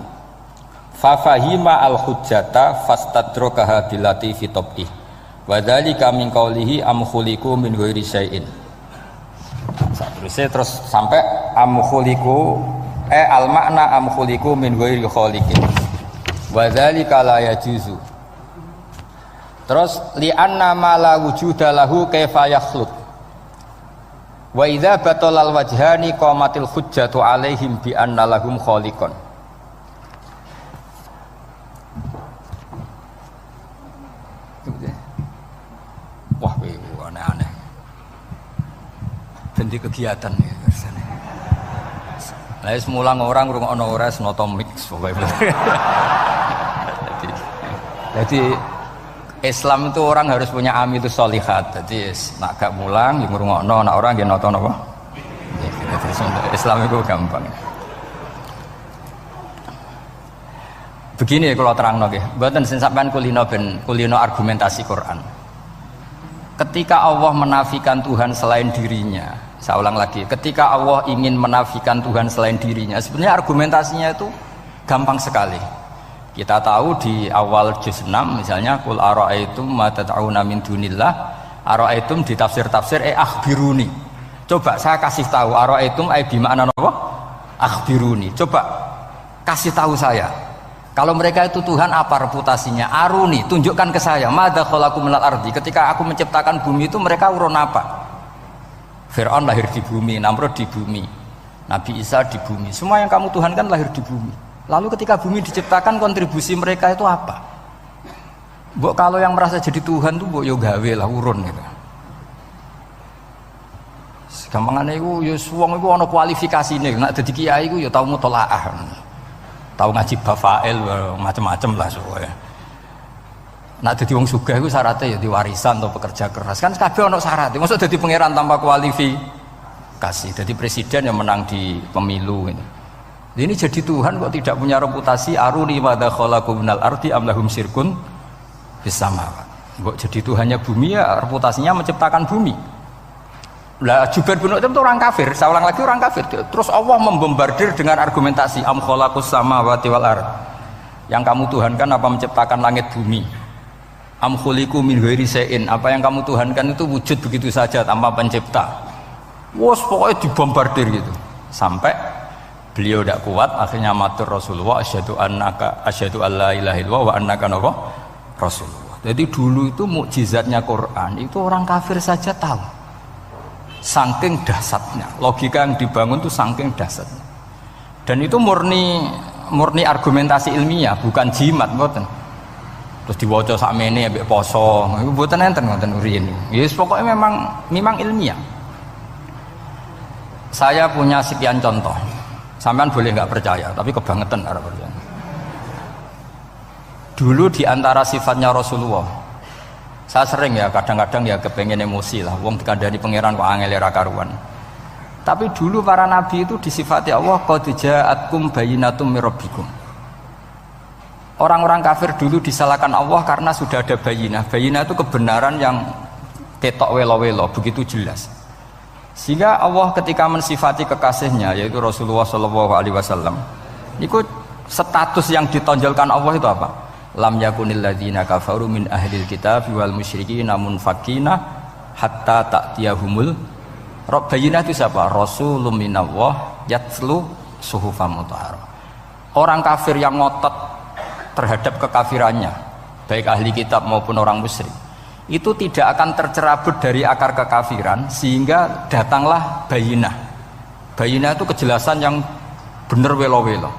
Speaker 1: Fa fahima al hujjata fastadrakaha bilati fi tabih. Wa dzalika min qawlihi am khuliqu min ghairi syai'in. Terus sampai am khuliqu al makna am khuliqu min ghairi khaliqin. Wa dzalika la yajuzu. Terus li anna ma la wujuda lahu kaifa yakhluq. Wa idza batalal wajhani qamatil hujjatu alaihim bi anna lahum khaliqan. Wah, aneh-aneh. Ganti kegiatan ya biasanya. Lah semulang orang ngrungokno ora senoto mix pokoke. Jadi Islam itu orang harus punya amitus sholihat. Jadi nak gak mulang yang ngrungokno, nak orang nggih nata napa? Islam itu gampang. Begini kalau terangno nggih, mboten sing sampean kulino argumentasi Quran. Ketika Allah menafikan Tuhan selain dirinya, saya ulang lagi, ketika Allah ingin menafikan Tuhan selain dirinya, sebenarnya argumentasinya itu gampang sekali. Kita tahu di awal juz 6 misalnya qul ara'aitum ma tad'una min dunillah, ara'aitum di tafsir-tafsir akhbiruni. Coba saya kasih tahu, ara'aitum ai bima'na napa? Akhbiruni. Coba kasih tahu saya. Kalau mereka itu Tuhan, apa reputasinya? Aruni, tunjukkan ke saya. Madza khalaqu minal ardi. Ketika aku menciptakan bumi itu mereka urun apa? Fir'aun lahir di bumi, Namrud di bumi, Nabi Isa di bumi. Semua yang kamu Tuhan kan lahir di bumi. Lalu ketika bumi diciptakan, kontribusi mereka itu apa? Mbok kalau yang merasa jadi Tuhan tuh mbok yo gawe lah urun gitu. Gampangane iku ya wong iku ana kualifikasine. Nek dadi kiai iku ya tau mutolaah. Tau ngaji bafail macam-macam lah soalnya. Nek dadi wong sugih iku syaratnya ya diwarisan atau pekerja keras. Kan kabeh ana syarat. Mosok dadi pangeran tanpa kualifikasi. Dadi presiden yang menang di pemilu ini. Ini jadi Tuhan kok tidak punya reputasi aruni madza khalaqu minal ardi am lahum syirkun fis samawat. Kok jadi Tuhannya bumi ya reputasinya menciptakan bumi. Lah Jubair bin Mut'im itu orang kafir, saya ulang lagi orang kafir. Terus Allah membombardir dengan argumentasi am khalaqus samawati wal ard. Yang kamu tuhankan apa menciptakan langit bumi? Am khuliqu min ghairi syai'in, apa yang kamu tuhankan itu wujud begitu saja tanpa pencipta. Wos pokoknya dibombardir gitu. Sampai beliau tidak kuat akhirnya matur Rasulullah asyhadu alla ilaha illallah wa annaka rasulullah. Jadi dulu itu mukjizatnya Quran itu orang kafir saja tahu. Saking dahsyatnya, logika yang dibangun itu saking dahsyatnya. Dan itu murni argumentasi ilmiah, bukan jimat, mboten. Terus diwaca sakmene ambek poso, iku mboten enten ngoten riyen. Ya pokoknya memang ilmiah. Saya punya sekian contoh. Sampean boleh nggak percaya, tapi kebangetan ora percaya. Dulu di antara sifatnya Rasulullah, saya sering ya kadang-kadang ya kepengen emosi lah, wong dikandani pangeran kok angel ra karuan. Tapi dulu para nabi itu disifati Allah qad ja'atkum bayyinatum mir rabbikum. Orang-orang kafir dulu disalahkan Allah karena sudah ada bayinah. Bayinah itu kebenaran yang ketok welo-welo, begitu jelas. Sehingga Allah ketika mensifati kekasihnya yaitu Rasulullah SAW, itu status yang ditonjolkan Allah itu apa? Lam yakunil ladzina kafaru min ahlil kitab wal musyrikin munfakina hatta ta'tiyahumul bayinah. Itu siapa? Rasulun minallah yatslu suhufam mutahharah. Orang kafir yang ngotot terhadap kekafirannya, baik ahli kitab maupun orang musyrik, itu tidak akan tercerabut dari akar kekafiran sehingga datanglah bayinah. Bayinah itu kejelasan yang benar welo-welo.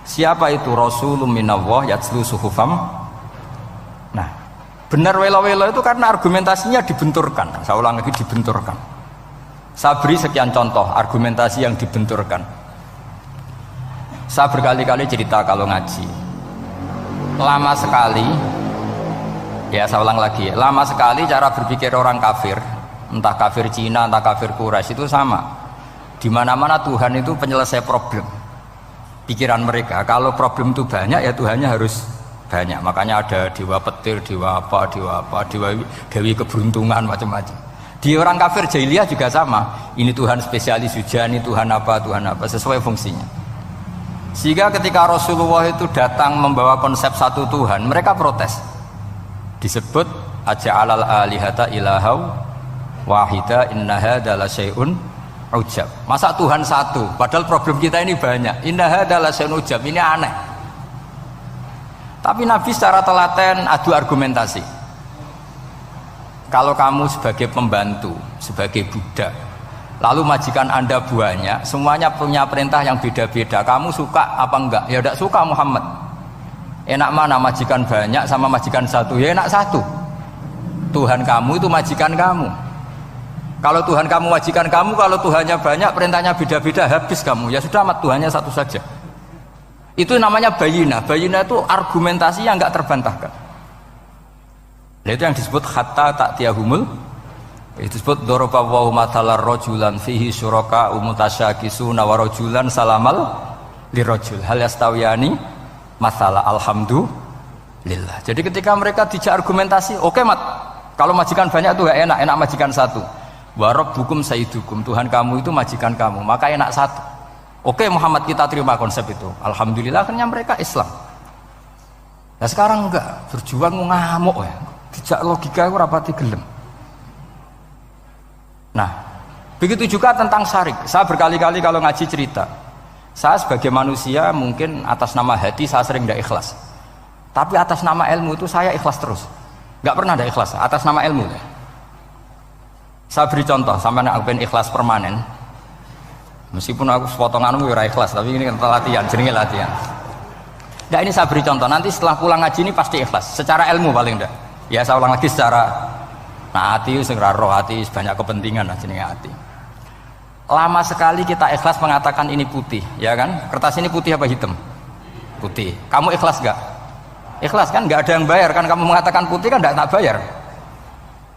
Speaker 1: Siapa itu? Rasulun minallah yatslu suhufam. Nah, benar welo-welo itu karena argumentasinya dibenturkan. Saya ulang lagi, dibenturkan. Saya beri sekian contoh argumentasi yang dibenturkan. Saya berkali-kali cerita kalau ngaji. Lama sekali, ya saya ulang lagi, lama sekali cara berpikir orang kafir, entah kafir Cina, entah kafir Quraisy itu sama. Di mana-mana Tuhan itu penyelesai problem. Pikiran mereka, kalau problem itu banyak ya Tuhannya harus banyak. Makanya ada dewa petir, dewa dewi keberuntungan, macam-macam. Di orang kafir jahiliyah juga sama. Ini Tuhan spesialis hujan, ini Tuhan apa, sesuai fungsinya. Sehingga ketika Rasulullah itu datang membawa konsep satu Tuhan, mereka protes. Disebut aja'alal alihata ilahau wahida inna hadza la syai'un ujab. Masa Tuhan satu padahal problem kita ini banyak. Inna hadza la syai'un ujab, ini aneh. Tapi Nabi secara telaten adu argumentasi. Kalau kamu sebagai pembantu, sebagai budak, lalu majikan Anda banyak, semuanya punya perintah yang beda-beda, kamu suka apa enggak? Ya tidak suka Muhammad. Enak mana majikan banyak sama majikan satu? Ya enak satu. Tuhan kamu itu majikan kamu. Kalau Tuhan kamu majikan kamu, kalau Tuhannya banyak, perintahnya beda-beda, habis kamu. Ya sudah amat, Tuhannya satu saja. Itu namanya bayinah. Bayinah itu argumentasi yang enggak terbantahkan. Nah, itu yang disebut hatta ta'tiyahumul. Itu disebut daraballahu mathalar rajulan fihi syuraka mutasyakisuna wa rajulan salamal lirajul hal yastawiyani mathala alhamdulillah. Jadi ketika mereka dijak argumentasi, oke mat, kalau majikan banyak itu enggak enak, enak majikan satu. Wa rabbukum sayyidukum, Tuhan kamu itu majikan kamu, maka enak satu. Oke Muhammad, kita terima konsep itu. Alhamdulillah akhirnya mereka Islam. Nah sekarang enggak, berjuang ngamuk ya. Dijak logika itu rapati gelem. Nah, Begitu juga tentang syirik. Saya berkali-kali kalau ngaji cerita, saya sebagai manusia mungkin atas nama hati saya sering tidak ikhlas, tapi atas nama ilmu itu saya ikhlas terus, nggak pernah tidak ikhlas atas nama ilmu. Saya beri contoh, sampai aku pengen ikhlas permanen, meskipun aku sepotonganmu ya ikhlas, tapi ini kan latihan, jenenge latihan. Nah ini saya beri contoh, nanti setelah pulang ngaji ini pasti ikhlas, secara ilmu paling enggak. Ya saya ulang lagi secara, nah hati segera roh hati banyak kepentingan lah jenenge hati. Lama sekali kita ikhlas mengatakan ini putih, ya kan? Kertas ini putih apa hitam? Putih. Kamu ikhlas gak? Ikhlas kan? Gak ada yang bayar kan? Kamu mengatakan putih kan? Gak tak bayar.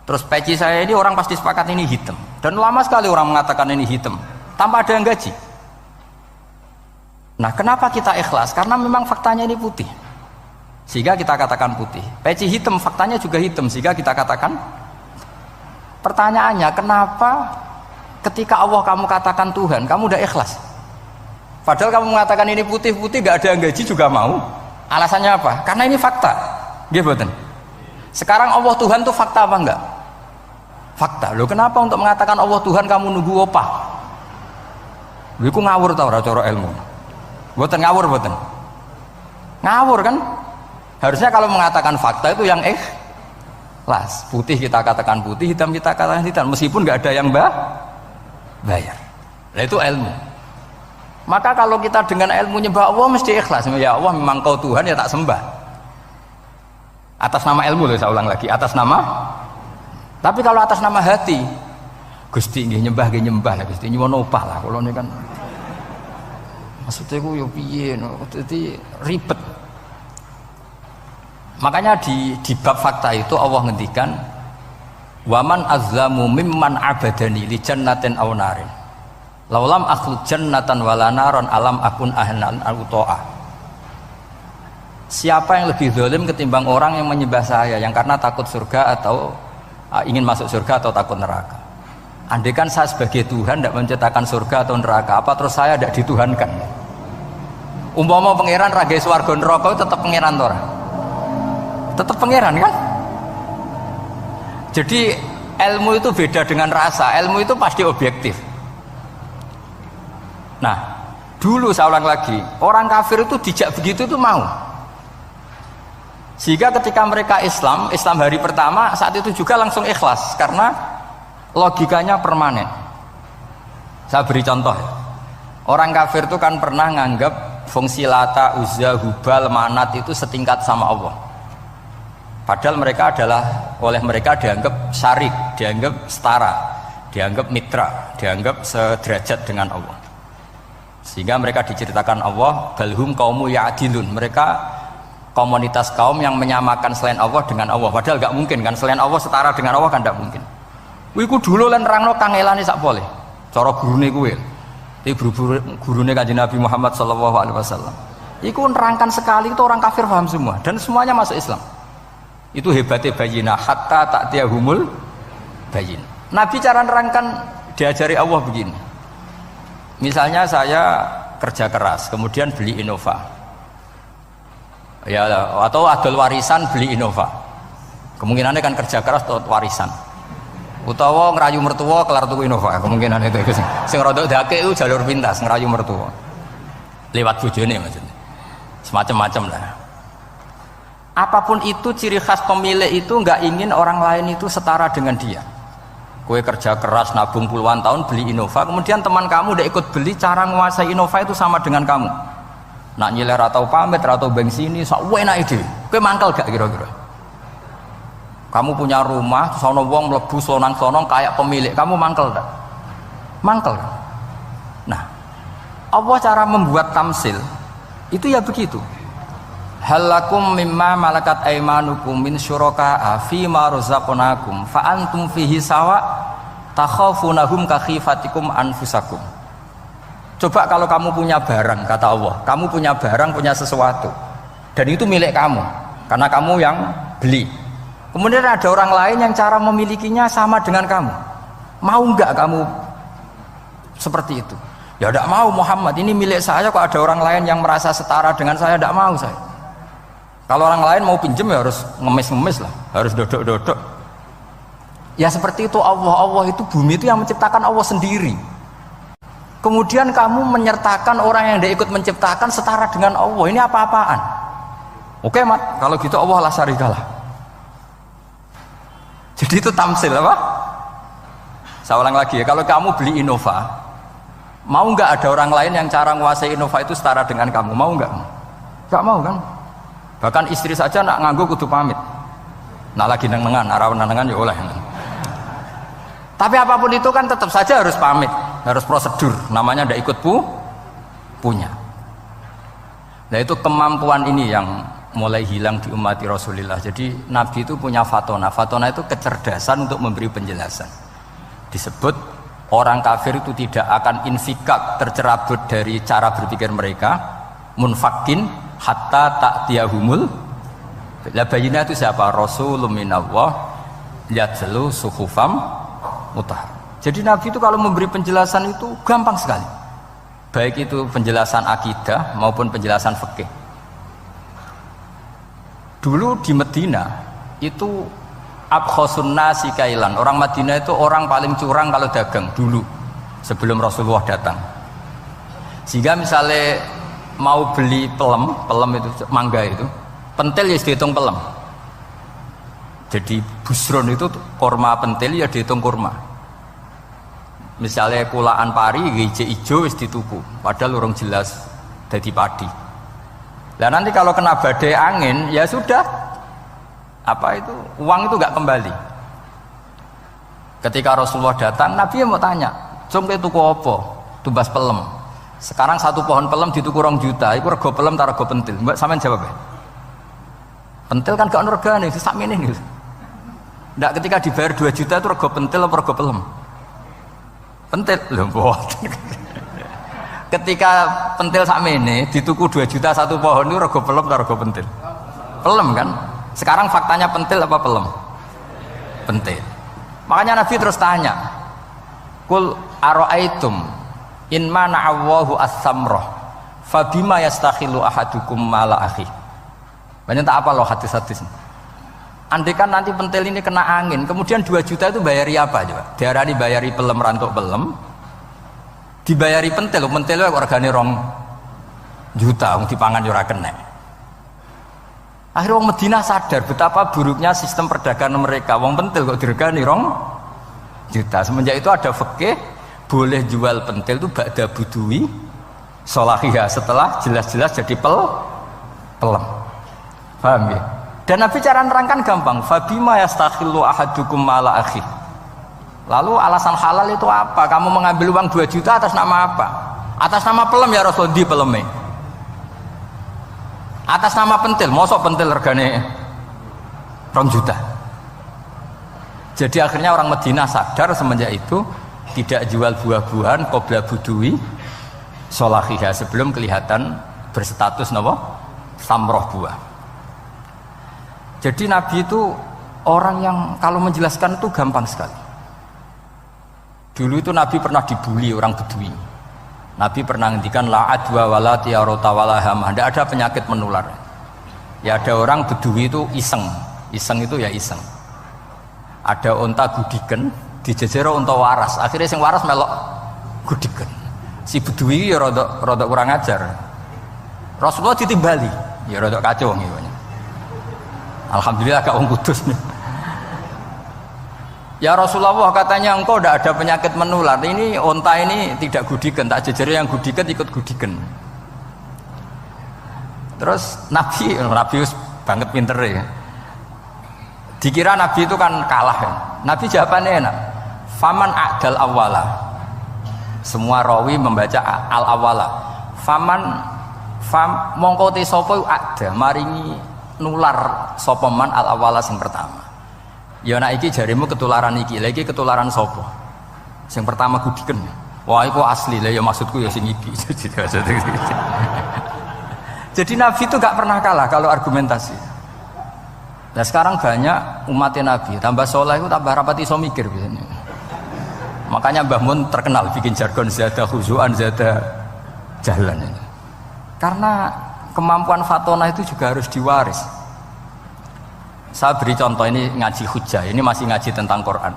Speaker 1: Terus peci saya ini orang pasti sepakat ini hitam. Dan lama sekali orang mengatakan ini hitam, tanpa ada yang gaji. Nah, kenapa kita ikhlas? Karena memang faktanya ini putih, sehingga kita katakan putih. Peci hitam, faktanya juga hitam, sehingga kita katakan. Pertanyaannya, kenapa ketika Allah kamu katakan Tuhan, kamu udah ikhlas? Padahal kamu mengatakan ini putih-putih, gak ada yang gaji juga mau. Alasannya apa? Karena ini fakta. Gitu. Sekarang Allah Tuhan itu fakta apa enggak? Fakta. Loh kenapa untuk mengatakan Allah Tuhan kamu nunggu opah? Loh itu ngawur tau cara ilmu. Boten ngawur boten. Ngawur kan? Harusnya kalau mengatakan fakta itu yang ikhlas. Putih kita katakan putih, hitam kita katakan hitam, meskipun nggak ada yang bayar. Nah itu ilmu. Maka kalau kita dengan ilmu nyembah Allah mesti ikhlas. Ya Allah memang kau Tuhan ya tak sembah. Atas nama ilmu loh, saya ulang lagi, atas nama. Tapi kalau atas nama hati, Gusti nggih nyembah lah Gusti nyuwun opah lah kalau ini kan. Maksudnya ku yo piye dadi ribet. Makanya di bab fakta itu Allah ngendikan waman azlamu mimman abadani li jannatin aw narin laulam akhluq jannatan wala naron alam akun ahlan al-ta'ah. Siapa yang lebih zalim ketimbang orang yang menyembah saya yang karena takut surga atau ingin masuk surga atau takut neraka. Andaikan saya sebagai Tuhan tidak menciptakan surga atau neraka, apa terus saya tidak dituhankan? Umpama pangeran raga swarga neraka tetap pangeran tora, tetap pangeran kan? Jadi ilmu itu beda dengan rasa, ilmu itu pasti objektif. Nah, dulu saya ulang lagi, orang kafir itu dijak begitu itu mau. Sehingga ketika mereka Islam hari pertama saat itu juga langsung ikhlas karena logikanya permanen. Saya beri contoh ya. Orang kafir itu kan pernah nganggap fungsi Lata, Uzza, Hubal, Manat itu setingkat sama Allah. Padahal mereka oleh mereka dianggap syarik, dianggap setara, dianggap mitra, dianggap sederajat dengan Allah. Sehingga mereka diceritakan Allah balhum qaumu ya'dilun, mereka komunitas kaum yang menyamakan selain Allah dengan Allah. Padahal gak mungkin kan, selain Allah setara dengan Allah kan gak mungkin. Wiku dulu lan nerangno kangelane sak boleh. Cara gurune kuwi. Iki gurune Kanjeng Nabi Muhammad sallallahu alaihi wasallam. Iku nerangkan sekali itu orang kafir paham semua dan semuanya masuk Islam. Itu hebatnya bayinah hatta ta'tiyahumul bayin. Nabi cara nerangkan diajari Allah begini. Misalnya saya kerja keras, kemudian beli Innova. Ya atau adol warisan beli Innova. Kemungkinannya kan kerja keras atau warisan. Utawa ngerayu mertua kelar tuku Innova, kemungkinan itu sing rada dake itu jalur pintas ngerayu mertua lewat bojone maksudnya semacam-macam lah. Apapun itu ciri khas pemilik itu nggak ingin orang lain itu setara dengan dia. Kue kerja keras nabung puluhan tahun beli Innova, kemudian teman kamu udah ikut beli, cara menguasai Innova itu sama dengan kamu. Nak nyiler atau pamit atau bensin ini sak enak ide. Kue mangkel gak kira-kira? Kamu punya rumah, sono wong mlebu sonang-sonong kayak pemilik, kamu mangkel tak? Mangkel. Nah, Allah cara membuat tamsil itu ya begitu. Halakum mimma malakat aimanukum min syuraka'a fi ma razaqnakum fa antum fihi sawa takhafunahum ka khifatikum anfusakum. Coba kalau kamu punya barang, kata Allah, kamu punya barang, punya sesuatu dan itu milik kamu karena kamu yang beli. Kemudian ada orang lain yang cara memilikinya sama dengan kamu. Mau enggak kamu seperti itu? Ya tidak mau Muhammad, ini milik saya kok ada orang lain yang merasa setara dengan saya, tidak mau saya. Kalau orang lain mau pinjem ya harus ngemis-ngemis lah, harus dodok-dodok. Ya seperti itu Allah itu bumi itu yang menciptakan Allah sendiri. Kemudian kamu menyertakan orang yang tidak ikut menciptakan setara dengan Allah. Ini apa-apaan? Oke mat, kalau gitu Allah la syarikalah. Jadi itu tamsil apa? Saya ulang lagi ya, kalau kamu beli Innova, mau nggak ada orang lain yang cara menguasai Innova itu setara dengan kamu? Mau nggak? Nggak mau kan? Bahkan istri saja nak nganggu kudu pamit. Nah lagi nengan, arah nengan ya oleh. Tapi apapun itu kan tetap saja harus pamit, harus prosedur. Namanya ndak ikut punya. Nah itu kemampuan ini yang mulai hilang di umat Rasulullah. Jadi Nabi itu punya fatona. Fatona itu kecerdasan untuk memberi penjelasan. Disebut orang kafir itu tidak akan infikak, tercerabut dari cara berpikir mereka, munfakin hatta ta'tiyahumul. La bayina itu siapa? Rasulun minallah yatlu suhufam mutahhar. Jadi Nabi itu kalau memberi penjelasan itu gampang sekali. Baik itu penjelasan akidah maupun penjelasan fikih. Dulu di Medina itu abkhasun nasi kailan. Orang Madinah itu orang paling curang kalau dagang dulu sebelum Rasulullah datang. Sehingga misalnya mau beli pelem itu mangga itu, pentil ya dihitung pelem. Jadi busron itu kurma pentil ya dihitung kurma. Misalnya kulaan pari hijau wis dituku, padahal urung jelas jadi padi. Nah nanti kalau kena badai angin ya sudah, apa itu uang itu nggak kembali. Ketika Rasulullah datang, Nabi mau tanya, "Cung kowe tuku apa?" Tumbas pelem. Sekarang satu pohon pelem dituku 2 juta, itu rego pelem ta rego pentil? Mbak sampean jawab ya. Pentil kan gak ono regane, sakmene niku. Ndak ketika dibayar 2 juta itu rego pentil apa rego pelem? Pentil lho mboten. Ketika pentil sakmene dituku 2 juta satu pohon itu rego pelem atau rego pentil? Pelem kan? Sekarang faktanya pentil apa pelem? Pentil. Makanya Nabi terus tanya, "Qul ara'aitum in mana'allahu as-samrah fabima yastakhilu ahadukum mala akhi." Banyak tak apa loh hadis-hadis. Andai kan nanti pentil ini kena angin, kemudian 2 juta itu bayari apa coba? Diarani bayari pelem rantuk pelem, dibayari pentil itu regane 2 juta, dipangan ora kena. Akhirnya orang Madinah sadar betapa buruknya sistem perdagangan mereka. Wong pentil kok diregani 2 juta. Semenjak itu ada fikih boleh jual pentil itu ba'da budui sholahiyah, setelah jelas-jelas jadi pelem. Paham ya? Dan Nabi cara nerangkan gampang. Fabima yastakhillu ahadukum mala akhi. Lalu alasan halal itu apa? Kamu mengambil uang 2 juta atas nama apa? Atas nama pelem ya Rasul, di peleme. Atas nama pentil, mosok pentil regane 2 juta. Jadi akhirnya orang Madinah sadar semenjak itu tidak jual buah-buahan qobla budui sholahiyah, sebelum kelihatan berstatus napa? Samroh buah. Jadi Nabi itu orang yang kalau menjelaskan itu gampang sekali. Dulu itu Nabi pernah dibully orang Bedui. Nabi pernah ngendikan la adwa wala tiarota wala hamah. Tidak ada penyakit menular. Ya ada orang Bedui itu iseng. Iseng itu ya iseng. Ada unta gudiken, dijejero unta waras. Akhirnya sing waras melok gudiken. Si Bedui ya rodok kurang ajar. Rasulullah ditimbali, ya rodok kacau gitu. Alhamdulillah gak wong kudus nih. Ya Rasulullah, katanya engkau tidak ada penyakit menular. Ini onta ini tidak gudiken, tak jejeri yang gudiken ikut gudiken. Terus Nabi banget pinter ya. Dikira Nabi itu kan kalah ya. Nabi jawabannya enak. Faman a'dal awala. Semua rawi membaca al awala. Mongko te sapa ada maringi nular sopeman al awala sing pertama. Ya nak iki jarimu ketularan iki, lagi ketularan sopo. Sing pertama gudiken. Wah iku asli lah ya, maksudku ya sing iki. Jadi Nabi itu gak pernah kalah kalau argumentasi. Nah sekarang banyak umatnya Nabi tambah soleh itu tambah rapat iso mikir biasanya. Makanya Mbah Mun terkenal bikin jargon zada khuzuan zada jalan ini. Karena kemampuan fatona itu juga harus diwaris. Saya beri contoh, ini ngaji hujjah, ini masih ngaji tentang Quran.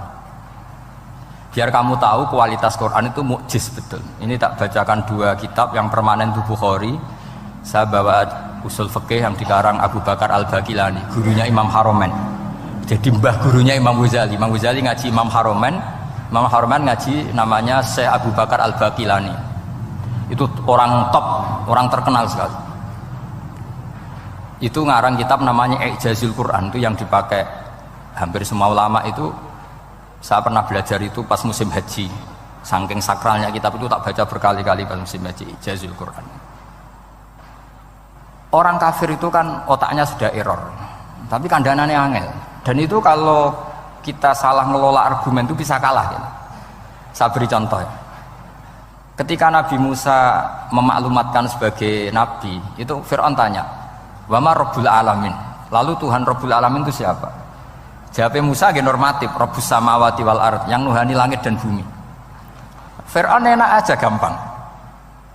Speaker 1: Biar kamu tahu kualitas Quran itu mukjiz betul. Ini tak bacakan dua kitab yang permanen itu Bukhari. Saya bawa usul fikih yang dikarang Abu Bakar Al-Baqilani, gurunya Imam Haromen. Jadi mbah gurunya Imam Ghazali. Imam Ghazali ngaji Imam Haromen. Imam Haromen ngaji namanya Syekh Abu Bakar Al-Baqilani. Itu orang top, orang terkenal sekali. Itu ngarang kitab namanya I'jazul Quran, itu yang dipakai hampir semua ulama itu. Saya pernah belajar itu pas musim haji, saking sakralnya kitab itu tak baca berkali-kali pas musim haji. I'jazul Quran. Orang kafir itu kan otaknya sudah error, tapi kandanannya angel, dan itu kalau kita salah ngelola argumen itu bisa kalah gitu. Saya beri contoh ya. Ketika Nabi Musa memaklumatkan sebagai nabi, itu Fir'aun tanya, "Wama Rabbul Alamin?" Lalu Tuhan Rabbul Alamin itu siapa? Jawabnya Musa ge normatif, Rabbus samawati wal ard, yang nuhani langit dan bumi. Fir'aun enak aja, gampang.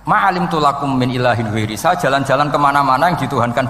Speaker 1: Ma'alim tulakum min ilahin ghairi. Saya jalan-jalan kemana-mana yang dituhankan di